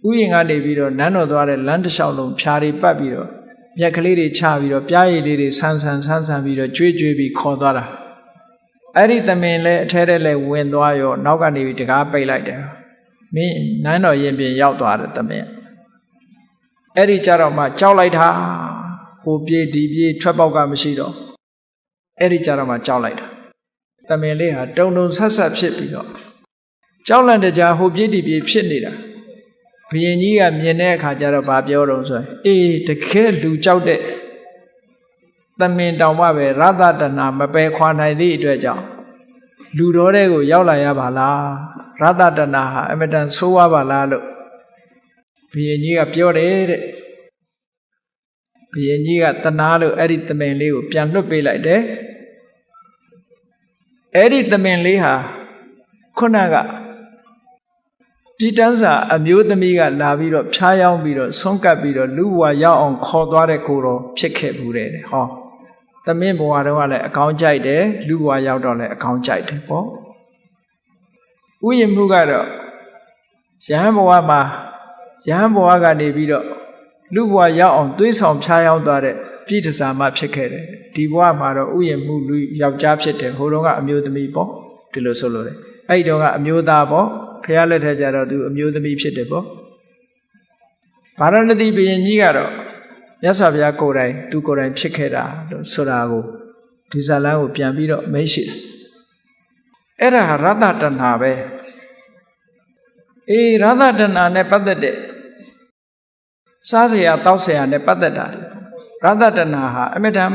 ဥယျာဉ်ကနေပြီးတော့နန်းတော်သွားတဲ့လမ်းတစ်လျှောက်လုံးဖြာတွေပတ်ပြီးတော့မြက်ကလေးတွေချပြီးတော့ပြားရည်လေးတွေဆန်းပြီးတော့ကြွေးပြီးခေါ်သွားတာအဲ့ဒီသမင်လဲအထဲထဲလဲဝင်သွားရောနောက်ကနေပြီးတကားပိတ်လိုက်တယ်မင်းနန်းတော်ရင်ပြင်ရောက်သွားတယ်သမင်အဲ့ဒီကြတော့မှကြောက်လိုက်တာဟိုပြေးဒီပြေးထွက်ပေါက်ကမရှိတော့အဲ့ဒီကြတော့မှကြောက်လိုက်တာသမင်လေးဟာတုံဆက်ဖြစ်ပြီးတော့ကြောက်လန့်တကြားဟိုပြေးဒီပြေးဖြစ်နေတာဘုရင်ကြီးကမြင်တဲ့အခါကျတော့ဗာပြောတော့ဆိုအေးတကယ်လူကြောက်တဲ့သမင်တောင်မှပဲရတ္တတဏမပယ်ခွာနိုင်သည့်အတွက်ကြောင့်လူတော်တဲ့ကိုရောက်လာရပါလားရတ္တတဏဟာအမတန်ဆိုးဝါးပါလားလို့ဘုရင်ကြီးကပြောတယ်တဲ့ဘုရင်ကြီးကတနာလို့အဲ့ဒီသမင်လေးကိုပြန်လွှတ်ပေးလိုက်တယ်အဲ့ဒီသမင်လေးဟာခုနကပြည်တန်းစာအမျိုးသမီးကလာပြီးတော့ဖြားယောင်းပြီးတော့ဆုံးကပ်ပြီးတော့လူဘဝရောက်အောင်ခေါ်သွားတဲ့ကိုတော့ဖြစ်ခဲ့ဘူးတဲ့ဟောသမင်ဘဝတော့လည်းအကောင်းကြိုက်တယ်လူဘဝရောက်တော့လည်းအကောင်းကြိုက်တယ်ပေါ့ဥယျာဉ်မှုကတော့ယဟန်ဘဝမှာယဟန်ဘဝကနေပြီးတော့လူဘဝရောက်အောင်သွေးဆောင်ဖြားယောင်းသွားတဲ့ပြည်တစာမှဖြစ်ခဲ့တယ်ဒီဘဝမှာတော့ဥယျာဉ်မှုလူယောက်ျားဖြစ်တယ်ဟိုတုန်းကအမျိုးသမီးပေါ့ဒီလိုဆိုလို့လေအဲ့ဒီတုန်းကအမျိုးသားပေါ့ဖះလက်ထက်ကြတော့သူအမျိုးသမီးဖြစ်တယ်ပေါ့ဗာရဏသီဘုရင်ကြီးကတော့မြတ်စွာဘုရားကိုယ်တိုင်သူကိုယ်တိုင်ဖြစ်ခဲ့တာလို့ဆိုတာကိုဒီဇာလန်းကိုပြန်ပြီးတော့မိတ်ရှိတယ်အဲ့ဒါရတ္တတဏပဲအေးရတ္တတဏနဲ့ပတ်သက်တဲ့စားเสียတောက်เสียနဲ့ပတ်သက်တာရတ္တတဏဟာအမြဲတမ်း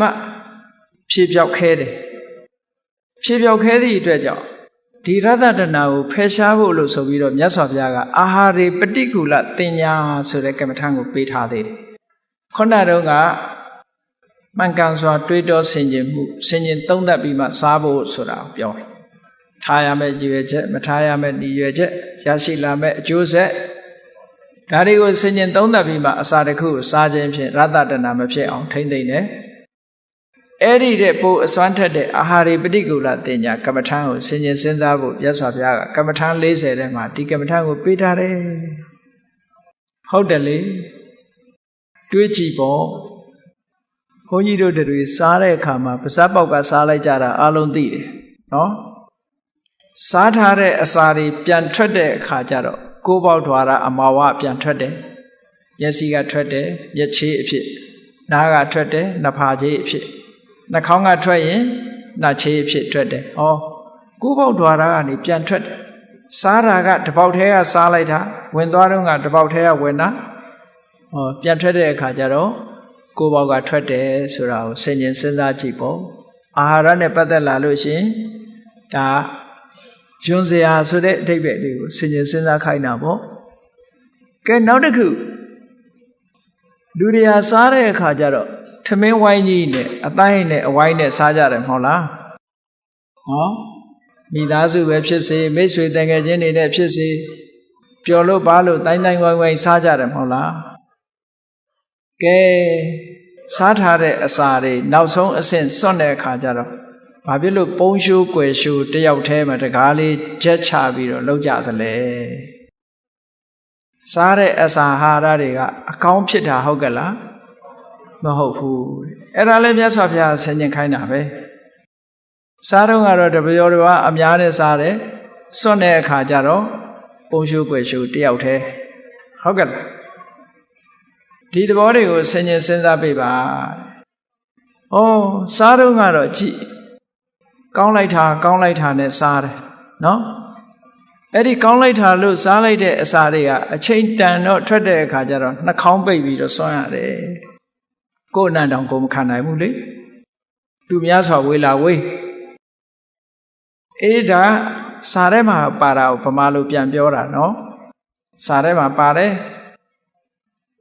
ဖြေပြောက်ခဲတယ်ဖြေပြောက်ခဲသည့်အတွက်ကြောင့်ဒီရတ္တတဏကိုဖယ်ရှားဖို့လို့ဆိုပြီးတော့မြတ်စွာဘုရားကအာဟာရေပฏิကူလတင်ညာဆိုတဲ့ကမ္မထံကိုပေးထားသေးတယ် ခုနတုန်းကမှန်ကန်စွာတွေးတောဆင်ခြင်မှုဆင်ခြင်သုံးသပ်ပြီးမှစားဖို့ဆိုတာကိုပြောတယ်ထားရမယ့်ရည်ရွယ်ချက်မထားရမယ့်ရည်ရွယ်ချက်ရရှိလာမယ့်အကျိုးဆက်ဒါတွေကိုဆင်ခြင်သုံးသပ်ပြီးမှအစာတစ်ခုကိုစားခြင်းဖြင့်ရတ္တတဏမဖြစ်အောင်ထိမ့်သိမ့်တယ်အဲ့ဒီတဲ့ပို့အစွမ်းထက်တဲ့အာဟာရပฏิကူလတင်ညာကမ္မထံကိုဆင်ခြင်စဉ်းစားဖို့မြတ်စွာဘုရားကကမ္မထံ40ထဲမှာဒီကမ္မထံကိုပေးထားတယ်ဟုတ်တယ်လေတွေးကြည့်ပေါ့ဘုန်းကြီးတို့တွေစားတဲ့အခါမှာပါးစပ်ပေါက်ကစားလိုက်ကြတာအလုံးသိတယ်နော်စားထားတဲ့အစာတွေပြန်ထွက်တဲ့အခါကျတော့ကိုယ်ပေါက်ထွာရအမာဝပြန်ထွက်တယ်မျက်စိကထွက်တယ်မျက်ခြေအဖြစ်နားကထွက်တယ်နှာဖာခြေအဖြစ်နှာခေါင်းကထွက်ရင်နှာခြေအဖြစ်ထွက်တယ်ဟောကိုယ်ပေါက်ထွာရကနေပြန်ထွက်တယ်စားတာကတစ်ပေါက်ထဲကစားလိုက်တာဝင်သွားတော့ကတစ်ပေါက်ထဲကဝင်တာဟောပြန်ထွက်တဲ့အခါကျတော့ကိုယ်ပေါက်ကထွက်တယ်ဆိုတာကိုဆင်ခြင်စဉ်းစားကြည့်ပေါ့အာဟာရနဲ့ပတ်သက်လာလို့ရှိရင်ဒါယွန်းစရာဆိုတဲ့အဓိပ္ပာယ်လေးကိုဆင်ခြင်စဉ်းစားခိုင်းတာပေါ့ကဲနောက်တစ်ခုလူတွေဟာစားတဲ့အခါကျတော့ထမင်းဝိုင်းကြီးနဲ့အတိုင်းနဲ့အဝိုင်းနဲ့စားကြတယ်မဟုတ်လားဟောမိသားစုပဲဖြစ်စေမိတ်ဆွေတန်ငယ်ချင်းတွေနဲ့ဖြစ်စေပျော်လို့ပါလို့တိုင်းတိုင်းဝိုင်းဝိုင်းစားကြတယ်မဟုတ်လားကဲစားထားတဲ့အစာတွေနောက်ဆုံးအဆင့်စွန့်တဲ့အခါကျတော့ဘာဖြစ်လို့ပုံရှိုးကွယ်ရှိုးတယောက်တည်းမှာတကားလေးချက်ချပြီးတော့လောက်ကြသလဲစားတဲ့အစာအာဟာရတွေကအကောင်းဖြစ်တာဟုတ်ကလားမဟုတ်ဘူးအဲ့ဒါလည်းမြတ်စွာဘုရားဆင်ခြင်ခိုင်းတာပဲစားတော့ကတော့တပျော်တစ်ပါးအများနဲ့စားတယ်စွန့်တဲ့အခါကျတော့ပုံရှိုးကွယ်ရှိုးတယောက်တည်းဟုတ်ကဲ့ဒီသဘောတွေကိုဆင်ခြင်စဉ်းစားပေးပါဩစားတော့ကတော့ကြည့်ကောင်းလိုက်တာနဲ့စားတယ်နော်အဲ့ဒီကောင်းလိုက်တာလို့စားလိုက်တဲ့အစာတွေကအချိန်တန်တော့ထွက်တဲ့အခါကျတော့နှာခေါင်းပိတ်ပြီးတော့စွန့်ရတယ်ကိုယ်အနံ့တောင်ကိုမခံနိုင်ဘူးလေသူများစွာဝေးလာဝေးအေးဒါစားထဲမှာပါတာကိုဗမာလိုပြန်ပြောတာနော်စားထဲမှာပါတယ်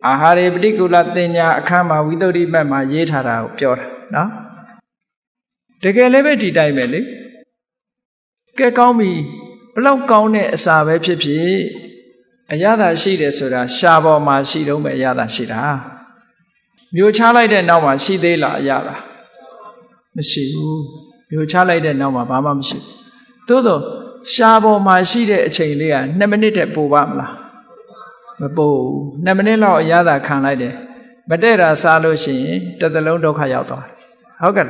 အာဟာရပฏิကူလတင်ညာအခန်းမှာဝိသုဒ္ဓိမတ်မှာရေးထားတာကိုပြောတာနော်တကယ်လည်းပဲဒီတိုင်းပဲလေကဲကောင်းပြီဘလောက်ကောင်းတဲ့အစာပဲဖြစ်ဖြစ်အရသာရှိတယ်ဆိုတာရှားပေါ်မှာရှိတော့မယ်အရသာရှိတာမျိုးချလိုက်တဲ့နောက်မှာရှိသေးလားအရသာမရှိဘူးမျိုးချလိုက်တဲ့နောက်မှာဘာမှမရှိသို့သောရှားပေါ်မှာရှိတဲ့အချိန်လေးက2မိနစ်တည်းပိုပါမလားမပို့2မိနစ်လောက်အရသာခံလိုက်တယ်မတည့်တာစားလို့ရှိရင်တစ်သလုံးဒုက္ခရောက်သွားဟုတ်ကဲ့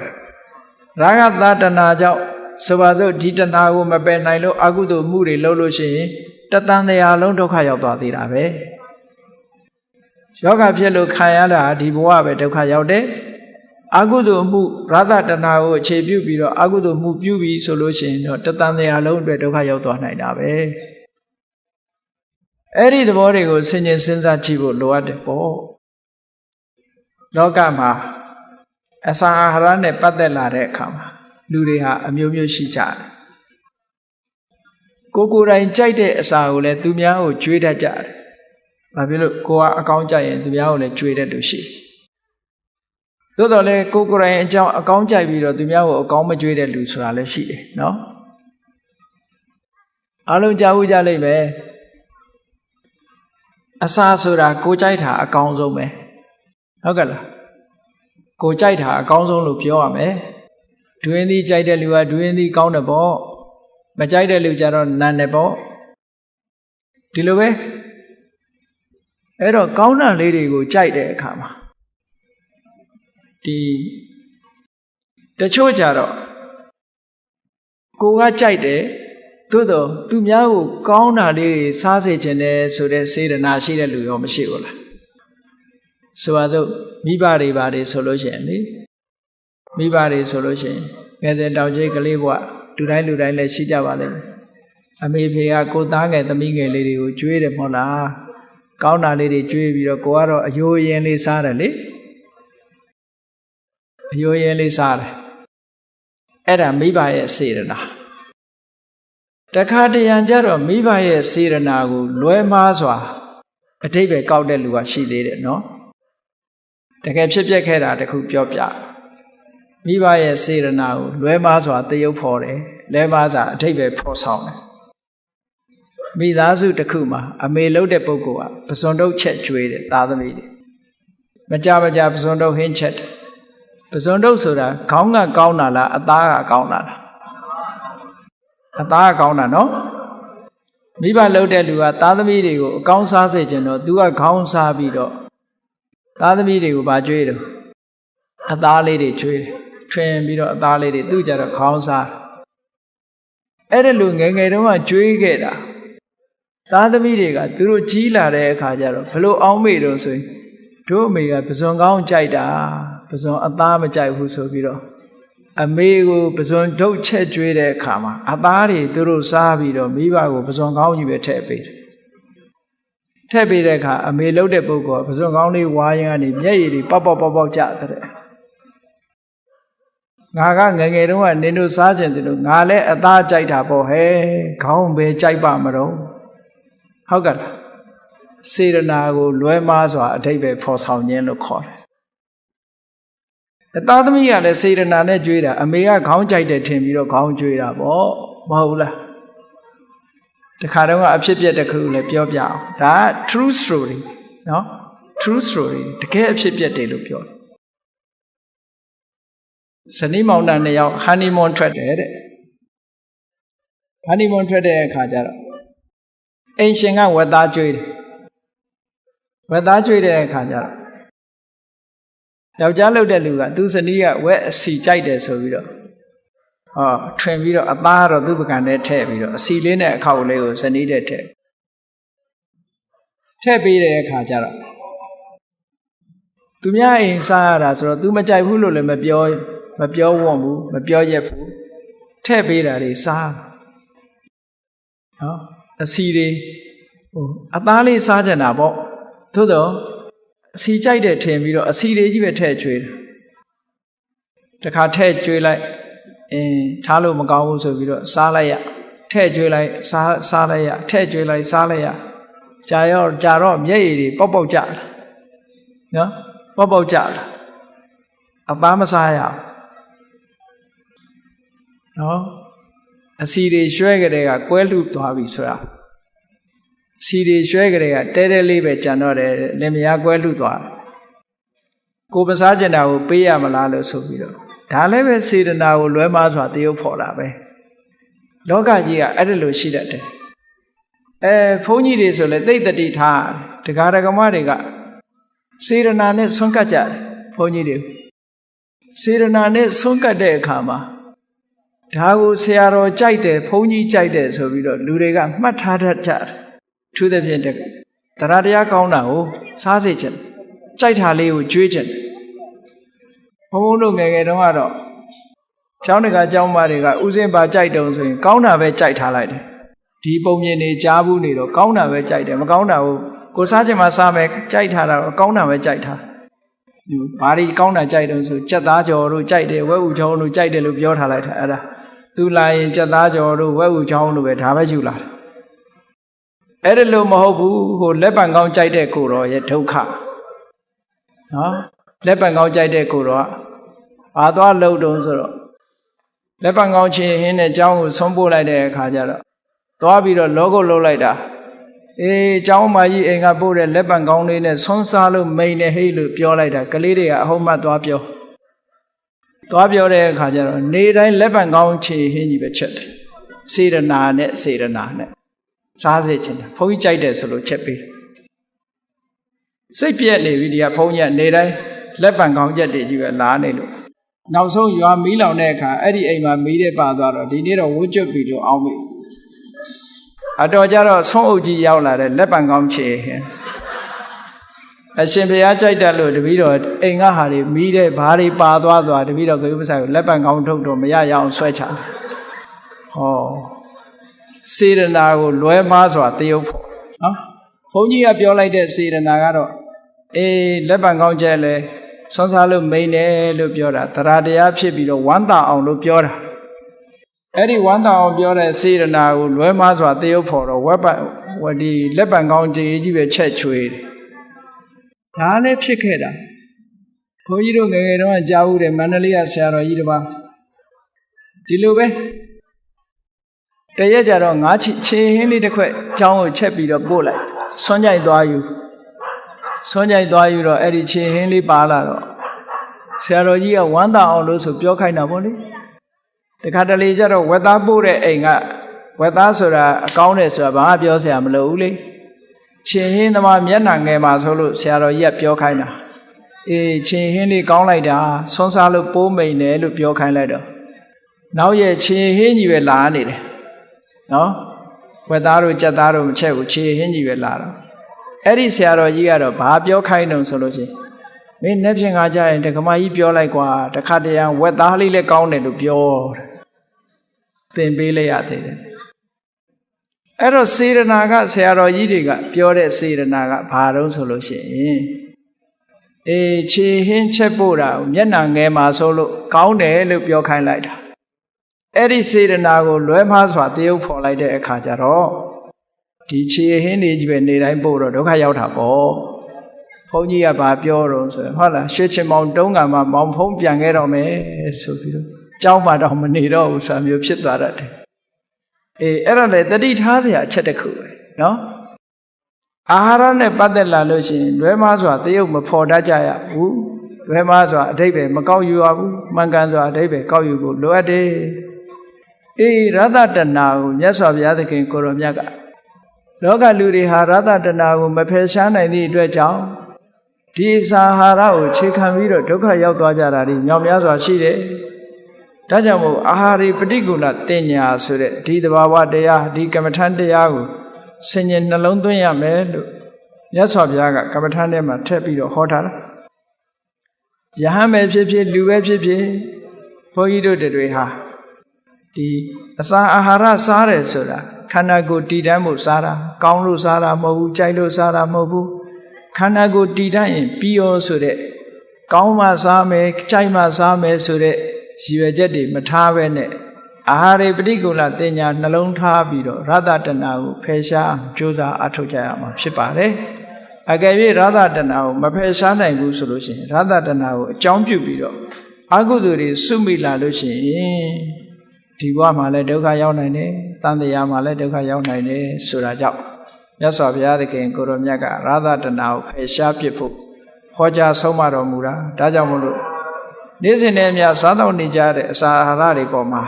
ရာဂသတဏကြောင့်ဆိုပါစို့ဒီတဏကိုမပယ်နိုင်လို့အကုသိုလ်မှုတွေလုပ်လို့ရှိရင်တသံတရားလုံးဒုက္ခရောက်သွားသေးတာပဲယောဂဖြစ်လို့ခံရတာဒီဘဝပဲဒုက္ခရောက်တယ်အကုသိုလ်မှုရာဂတဏကိုအခြေပြုပြီးတော့အကုသိုလ်မှုပြုပြီးဆိုလို့ရှိရင်တော့တသံတရားလုံးအတွက်ဒုက္ခရောက်သွားနိုင်တာပဲအဲ့ဒီသဘောတွေကိုဆင်ခြင်စဉ်းစားကြည့်ဖို့လိုအပ်တယ်ပေါ့လောကမှာအစာအာဟာရနဲ့ပတ်သက်လာတဲ့အခါမှာလူတွေဟာအမျိုးမျိုးရှိကြတယ်ကိုယ်တိုင်ကြိုက်တဲ့အစာကိုလည်းသူများကိုကြွေးတတ်ကြတယ်ဘာဖြစ်လို့ကိုကအကောင်းကြိုက်ရင်သူများကိုလည်းကြွေးတတ်လို့ရှိသို့တော်လည်းကိုယ်တိုင်အကြောင်းအကောင်းကြိုက်ပြီးတော့သူများကိုအကောင်းမကြွေးတဲ့လူဆိုတာလည်းရှိတယ်နော်အားလုံးကြားဦးကြလိမ့်မယ်အစာဆိုတာကိုကြိုက်တာအကောင်းဆုံးပဲဟုတ်ကဲ့လားကိုကြိုက်တာအကောင်းဆုံးလို့ပြောရမယ်ဒွင်းသီးကြိုက်တဲ့လူကဒွင်းသီးကောင်းတယ်ပေါ့မကြိုက်တဲ့လူကြတော့နန်းတယ်ပေါ့ဒီလိုပဲအဲ့တော့ကောင်းတာလေးတွေကိုကြိုက်တဲ့အခါမှာဒီတချို့ကြတော့ကိုကကြိုက်တယ်သို့တော့သူများကိုကောင်းတာလေးတွေစားစေခြင်းနဲ့ဆိုတဲ့စေတနာရှိတဲ့လူရောမရှိဘူးလားဆိုပါစို့မိဘတွေပါတယ်ဆိုလို့ရှိရင်လေမိဘတွေဆိုလို့ရှိရင်ငယ်စဉ်တောင်ကြီးကလေးဘဝလူတိုင်းလည်းရှိကြပါလိမ့်မယ်အမေဖေကကိုသားငယ်သမီးငယ်လေးတွေကိုကြွေးတယ်မဟုတ်လားကောင်းတာလေးတွေကြွေးပြီးတော့ကိုကတော့အယိုးရင်လေးစားတယ်လေအယိုးရင်လေးစားတယ်အဲ့ဒါမိဘရဲ့စေတနာတခါတရံကြတော့မိဘရဲ့စေတနာကိုလွဲမှားစွာအတိတ်ပဲကောက်တဲ့လူကရှိသေးတယ်နော် တကယ်ဖြစ်ပျက်ခဲ့တာတခုပြောပြမိဘရဲ့စေရနာကိုလွဲမှားစွာတရုပ်ဖော်တယ်လဲမှားစွာအထိပ္ပယ်ဖော်ဆောင်တယ်မိသားစုတစ်ခုမှာအမေလုပ်တဲ့ပုဂ္ဂိုလ်ကပစွန်တုတ်ချက်ကျွေးတယ်သားသမီးတွေမကြမကြပစွန်တုတ်ဟင်းချက်တယ်ပစွန်တုတ်ဆိုတာခေါင်းကကောင်းတာလားအသားကကောင်းတာလားအသားကကောင်းတာနော်မိဘလုပ်တဲ့လူကသားသမီးတွေကိုအကောင်းစားစေချင်တော့သူကခေါင်းစားပြီးတော့သားသမီးတွေကိုဗာကျွေးတယ်အသားလေးတွေကျွေးတယ်ထွင်ပြီးတော့အသားလေးတွေသူ့ကြတော့ခေါင်းစားအဲ့ဒါလူငယ်ငယ်တုန်းကကျွေးခဲ့တာသားသမီးတွေကသူတို့ကြီးလာတဲ့အခါကျတော့ဘလို့အောင်းမေတော့ဆိုရင်တို့အမေကပစွန်ကောင်းကြိုက်တာပစွန်အသားမကြိုက်ဘူးဆိုပြီးတော့အမေကိုပစွန်ထုတ်ချက်ကျွေးတဲ့အခါမှာအသားတွေသူတို့စားပြီးတော့မိဘကိုပစွန်ကောင်းကြီးပဲထည့်ပေးတယ်ထည့်ပေးတဲ့အခါအမေလှုပ်တဲ့ပုဂ္ဂိုလ်ကပစွန်ကောင်းလေးဝါရင်ကနေမျက်ရည်တွေပေါက်ပေါက်ကျတဲ့ငါကငယ်ငယ်တုန်းကနင်တို့စားခြင်းစလို့ငါလည်းအသားကြိုက်တာပေါ့ဟဲ့ခေါင်းပဲကြိုက်ပါမတော့ဟုတ်ကဲ့လားစေရနာကိုလွဲမှားစွာအထိပ္ပယ်ဖော်ဆောင်ခြင်းလို့ခေါ်တယ်သားသမီးကလည်းစေရနာနဲ့ကြွေးတာအမေကခေါင်းကြိုက်တယ်ထင်ပြီးတော့ခေါင်းကြွေးတာပေါ့မဟုတ်လားတခါတော့အဖြစ်ပြက်တစ်ခုလည်းပြောပြအောင်ဒါ true story နော် true story တကယ်အဖြစ်ပြက်တယ်လို့ပြောတယ်ဇနီးမောင်နှံနှစ်ယောက် honeymoon ထွက်တယ်တဲ့ honeymoon ထွက်တဲ့အခါကျတော့အိမ်ရှင်ကဝက်သားကျွေးတယ်ဝက်သားကျွေးတဲ့အခါကျတော့ယောက်ျားလုပ်တဲ့လူကသူ့ဇနီးကဝက်အစီကြိုက်တယ်ဆိုပြီးတော့ထွင်ပြီးတော့အသားတော့သူ့ပကံနဲ့ထည့်ပြီးတော့အစီလေးနဲ့အခေါက်လေးကိုဇနီးတဲ့ထည့်ပေးတဲ့အခါကျတော့သူများအိမ်စားရတာဆိုတော့ तू မကြိုက်ဘူးလို့လည်းမပြောဝွန်ဘူးမပြောရက်ဘူးထည့်ပေးတာတွေစားနော်အစီတွေအသားလေးစားကြတာပေါ့သို့တော့အစီကြိုက်တဲ့ထင်ပြီးတော့အစီတွေကြီးပဲထည့်ကျွေးတယ်တခါထည့်ကျွေးလိုက်ထားလို့မကောင်းဘူးဆိုပြီးတော့စားလိုက်ရထည့်ကျွေးလိုက်စားလိုက်ရထည့်ကျွေးလိုက်စားလိုက်ရကြာတော့မျက်ရည်တွေပေါက်ကျတယ်နော်ပေါက်ကျတယ်အသားမစားရအောင်နော်အစီတွေရွှဲကြတဲ့ကကွဲလူသွားပြီဆိုတာစီတွေရွှဲကြတဲ့ကတဲလေးပဲကြံတော့တယ်လင်မယားကွဲလူသွားကိုပစားကျင်တာကိုပေးရမလားလို့ဆိုပြီးတော့ဒါလည်းပဲစေတနာကိုလွဲမှားစွာတရုပ်ဖော်တာပဲလောကကြီးကအဲ့ဒါလိုရှိတတ်တယ်ဘုန်းကြီးတွေဆိုလည်းသိတ္တိထားတရားဓမ္မတွေကစေတနာနဲ့ဆွန့်ကပ်ကြတယ်ဘုန်းကြီးတွေစေတနာနဲ့ဆွန့်ကပ်တဲ့အခါမှာဒါကိုဆရာတော်ကြိုက်တယ်ဘုန်းကြီးကြိုက်တယ်ဆိုပြီးတော့လူတွေကမှတ်ထားတတ်ကြတယ်ထူးသဖြင့်တရားတရားကောင်းတာကိုစားစေချင်ကြိုက်တာလေးကိုကြွေးချင်ဘုန်းဘုန်းတို့ငယ်ငယ်တုန်းကတော့ကျောင်းတကာကျောင်းမတွေကဥစဉ်ပါကြိုက်တုံဆိုရင်ကောင်းတာပဲကြိုက်ထားလိုက်တယ်ဒီပုံမြင်နေကြားဘူးနေတော့ကောင်းတာပဲကြိုက်တယ်မကောင်းတာကိုစားချင်မှစားမယ်ကြိုက်ထားတာတော့ကောင်းတာပဲကြိုက်ထားဘာတွေကောင်းတာကြိုက်တုံဆိုကြက်သားကြော်တို့ကြိုက်တယ်ဝက်ဥချောင်းတို့ကြိုက်တယ်လို့ပြောထားလိုက်တာအဲ့ဒါသူလာရင်ကြက်သားကြော်တို့ဝက်ဥချောင်းတို့ပဲဒါပဲယူလာတယ်အဲ့ဒါလို့မဟုတ်ဘူးဟိုလက်ပံကောင်းကြိုက်တဲ့ကိုတော့ရဲ့ဒုက္ခနော်လက်ပံကောင်းကြိုက်တဲ့ကိုတော့ဘာသွားလှုပ်တုံးဆိုတော့လက်ပံကောင်းချင်းဟင်းတဲ့ကျောင်းကိုဆုံးပို့လိုက်တဲ့အခါကျတော့သွားပြီးတော့လောကုတ်လှုပ်လိုက်တာကျောင်းမကြီးအိမ်ကပို့တဲ့လက်ပံကောင်းလေးနဲ့ဆွန်းစားလို့မိန်နေဟိလို့ပြောလိုက်တာကလေးတွေကအဟုတ်မှသွားပြောတဲ့အခါကျတော့နေတိုင်းလက်ပံကောင်းချေဟင်းကြီးပဲချက်တယ်စေရနာနဲ့စားစေချင်တယ်ဘုန်းကြီးကြိုက်တယ်ဆိုလို့ချက်ပေးစိတ်ပြက်နေပြီဒီကဘုန်းကြီးကနေတိုင်းလက်ပံကောင်းချက်တွေကြီးပဲလာနေလို့နောက်ဆုံးရွာမီးလောင်တဲ့အခါအဲ့ဒီအိမ်မှာမီးတဲ့ပါသွားတော့ဒီနေ့တော့ဝှကျွတ်ပြီလို့အောင်းမိအတော်ကြတော့ဆုံးအုပ်ကြီးရောက်လာတဲ့လက်ပံကောင်းချေဟင်အရှင်ဘုရားကြိုက်တယ်လို့တပည့်တော်အိမ်ကဟာတွေမီးတဲ့ဘာတွေပါသွားတပည့်တော်ဂရုမစိုက်ဘူးလက်ပံကောင်းထုတ်တော့မရရအောင်ဆွဲချတယ်ဟောစေရနာကိုလွဲမှားစွာတရုပ်ဖို့နော်ဘုန်းကြီးကပြောလိုက်တဲ့စေရနာကတော့လက်ပံကောင်းချက်လဲဆွမ်းစားလို့မိန်တယ်လို့ပြောတာတရားတရားဖြစ်ပြီးတော့ဝမ်းသာအောင်လို့ပြောတာအဲ့ဒီဝမ်းသာအောင်ပြောတဲ့စေရနာကိုလွဲမှားစွာတရုပ်ဖို့တော့ဒီလက်ပံကောင်းကြီးပဲချက်ချွေးတယ်ဒါလည်းဖြစ်ခဲ့တာ ဘုန်းကြီးတို့ငယ်ငယ်တုန်းကကြားဦးတယ်မန္တလေးကဆရာတော်ကြီးတစ်ပါးဒီလိုပဲတရက်ကြတော့ငါခြေဟင်းလေးတစ်ခွက်ကျောင်းကိုချက်ပြီးတော့ပို့လိုက်ဆွမ်းကြိုက်သွားယူတော့အဲ့ဒီခြေဟင်းလေးပါလာတော့ဆရာတော်ကြီးကဝမ်းသာအောင်လို့ဆိုပြောခိုင်းတာပေါ့လေတခါတလေကျတော့ဝက်သားပို့တဲ့အိမ်ကဝက်သားဆိုတာအကောင်းတယ်ဆိုတာဘာမှပြောစရာမလိုဘူးလေခြေဟင်းသမားမျက်နှာငယ်မှာဆိုလို့ဆရာတော်ကြီးကပြောခိုင်းတာအေးခြေဟင်းလေးကောင်းလိုက်တာဆွမ်းစားလို့ပိုးမိန်တယ်လို့ပြောခိုင်းလိုက်တော့နောက်ရဲ့ခြေဟင်းကြီးပဲလာနေတယ်နော်ဝက်သားတို့ကြက်သားတို့မချက်ဘူးခြေဟင်းကြီးပဲလာတော့အဲ့ဒီဆရာတော်ကြီးကတော့ဘာပြောခိုင်းတုံဆိုလို့ရှိရင်မင်းနေ့ဖြင့်ကကြရင်ဒကမကြီးပြောလိုက်ကွာတခါတရံဝက်သားလေးလည်းကောင်းတယ်လို့ပြောသင်ပေးလိုက်ရသေးတယ်အဲ့တော့စေရနာကဆရာတော်ကြီးတွေကပြောတဲ့စေရနာကဘာတုံးဆိုလို့ရှိရင်အေးခြေဟင်းချက်ပို့တာမျက်နှာငယ်မှာဆိုလို့ကောင်းတယ်လို့ပြောခိုင်းလိုက်တာအဲ့ဒီစေရနာကိုလွဲမှားစွာတရုပ်ဖော်လိုက်တဲ့အခါကျတော့ဒီခြေဟင်းတွေကြီးပဲနေတိုင်းပို့တော့ဒုက္ခရောက်တာပေါ့ဘုန်းကြီးကဘာပြောတော့ဆိုရင်ဟုတ်လားရွှေချင်မောင်တုံးကမှမောင်ဖုံးပြန်ခဲ့တော့မယ်ဆိုပြီးတော့ကြောင်းမှတော့မနေတော့ဘူးဆိုတာမျိုးဖြစ်သွားတတ်တယ်အေးအဲ့ဒါလေတတိထားစရာအချက်တစ်ခုပဲနော်အာဟာရနဲ့ပတ်သက်လာလို့ရှိရင်လွဲမှားစွာတရုပ်မဖော်တတ်ကြရဘူးလွဲမှားစွာအတိတ်ပဲမကောက်ယူရဘူးမှန်ကန်စွာအတိတ်ပဲကောက်ယူဖို့လိုအပ်တယ်အေးရသတဏကိုမြတ်စွာဘုရားသခင်ကိုရောမြတ်ကလောကလူတွေဟာရသတဏကိုမဖယ်ရှားနိုင်သည့်အတွက်ကြောင့်ဒီစာဟာရကိုခြေခံပြီးတော့ဒုက္ခရောက်သွားကြတာဒီမြောက်များစွာရှိတယ်။ဒါကြောင့်မို့အာဟာရိပฏิကူလတင်ညာဆိုတဲ့ဒီသဘာဝတရားဒီကမ္မထန်တရားကိုဆင်ញင်နှလုံးသွင်းရမယ်လို့မြတ်စွာဘုရားကကမ္မထန်ထဲမှာထည့်ပြီးတော့ဟောထားတာ။ယဟန်ပဲဖြစ်ဖြစ်လူပဲဖြစ်ဖြစ်ဘုန်းကြီးတို့တွေဟာဒီအစာအာဟာရစားတယ်ဆိုတာခန္ဓာကိုယ်တည်တံ့မှုစားတာကောင်းလို့စားတာမဟုတ်ဘူးကြိုက်လို့စားတာမဟုတ်ဘူးခန္ဓာကိုယ်တည်တံ့ရင်ပြီးရောဆိုတဲ့ကောင်းမှစားမယ်ကြိုက်မှစားမယ်ဆိုတဲ့ရည်ရွယ်ချက်တွေမထားဘဲနဲ့အာဟာရပฏิကူလတင်ညာနှလုံးထားပြီးတော့ရသတဏကိုဖယ်ရှားကြိုးစားအထောက်ကြရမှာဖြစ်ပါတယ်အကယ်၍ရသတဏကိုမဖယ်ရှားနိုင်ဘူးဆိုလို့ရှိရင်ရသတဏကိုအကြောင်းပြုပြီးတော့အကုသိုလ်တွေစွမိလာလို့ရှိရင်ဒီဘဝမှာလည်းဒုက္ခရောက်နိုင်တယ်တန်တရားမှာလည်းဒုက္ခရောက်နိုင်တယ်ဆိုတာကြောင့်မြတ်စွာဘုရားသခင်ကိုရောမြတ်ကရာသတဏကိုဖယ်ရှားပစ်ဖို့ဟောကြားဆုံးမတော်မူတာဒါကြောင့်မလို့နေ့စဉ်နဲ့အမျှစားတော့နေကြတဲ့အစာအာဟာရတွေပေါ်မှာ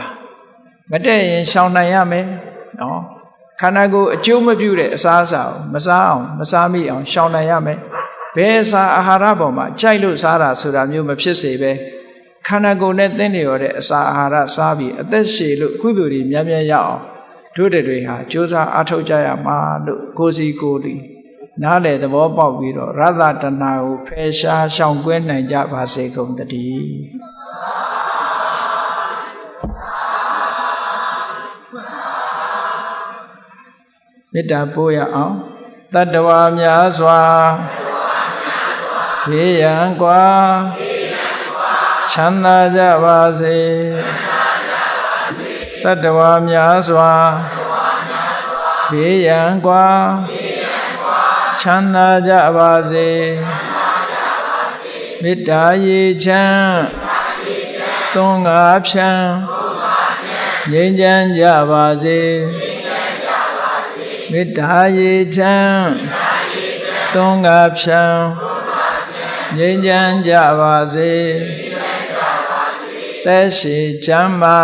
မတည့်ရင်ရှောင်နိုင်ရမယ်နော်ခန္ဓာကိုယ်အကျိုးမပြုတဲ့အစာအစာကိုမစားအောင်မစားမိအောင်ရှောင်နိုင်ရမယ်ဘယ်အစာအာဟာရပေါ်မှာကြိုက်လို့စားတာဆိုတာမျိုးမဖြစ်စေပဲခန္ဓာကိုယ်နဲ့သင်နေရတဲ့အစာအာဟာရစားပြီးအသက်ရှည်လို့ကုသိုလ်တွေများများရအောင်တို့တွေဟာကြိုးစားအားထုတ်ကြရမှာလို့ကိုယ်စီကိုယ်ဒီနားလေသဘောပေါက်ပြီးတော့ရသတဏကိုဖယ်ရှားရှောင်ကွင်းနိုင်ကြပါစေကုန်သတည်းမေတ္တာပို့ရအောင်တတ္တဝါများစွာဘေးရန်ကွာချမ်းသာကြပါစေတတ္တဝါများစွာဘေးရန်ကွာချမ်းသာကြပါစေမေတ္တာရေချမ်းသွန်ငါဖြံငြိမ်းချမ်းကြပါစေမေတ္တာရေချမ်းသွန်ငါဖြံငြိမ်းချမ်းကြပါစေသက်ရှိချမ်းသာ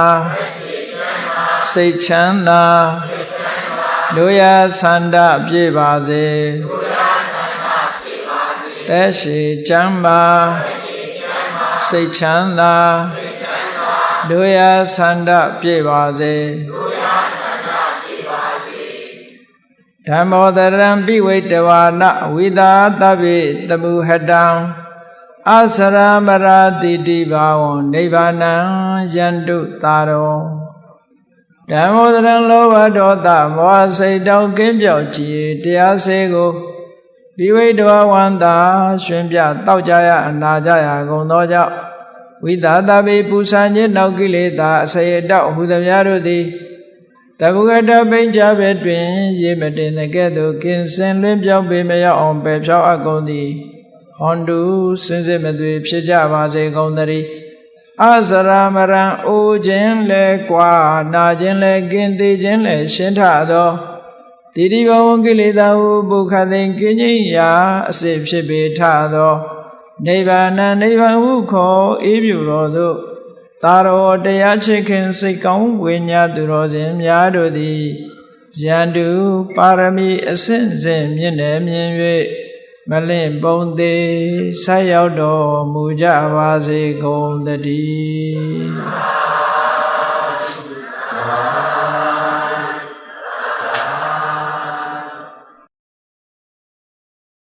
စိတ်ချမ်းသာလူရဆန္ဒပြည့်ပါစေသက်ရှိချမ်းသာစိတ်ချမ်းသာလူရဆန္ဒပြည့်ပါစေဓမ္မောတရံပိဝိတဝါနဝိသာတဗ္ဗေတမုဟတံအစရမရာတိတိဘာဝံနိဗ္ဗာနံယန္တုတာရောဓမ္မောတရံလောဘဒေါသမောဟစိတ်တောင်းကင်းပြောက်ကြည်တရားစေကိုပိဝိတဝဝန္တာရှင်ပြတောက်ကြရအနာကြရကုန်သောကြောင့်ဝိသာတဗ္ဗေပူဇာခြင်းနောက်ကိလေသာအစေတောက်ဟူသည်များတို့သည်တဗုဂတပိဉ္စပဲတွင်ရေမတင်တဲ့ကဲ့သို့ကင်းစင်လွင်ပြောင်းပေမရောက်အောင်ပယ်ဖြောက်အပ်ကုန်သည်ဟ ဟွန်တုစင်စစ်မသွေဖြစ်ကြပါစေကုန်သတည်းအစရမရံအိုခြင်းလဲကွာနာခြင်းလဲကင်းသေးခြင်းလဲရှင်းထသောတိတိဘဝကိလေသာဟုပုခသိင်ကင်းခြင်းရာအစစ်ဖြစ်ပေထသောနိဗ္ဗာန်နိဗ္ဗာန်ဟုခေါ်အေးပြုတော်သို့သာရောတရားချစ်ခင်စိတ်ကောင်းဝိညာသူတော်စင်များတို့သည်ယန္တုပါရမီအစဉ်စဉ်မြင့်တယ်မြင်၍မလင့်ပုံသေးဆက်ရောက်တော်မူကြပါစေကုန်သတည်း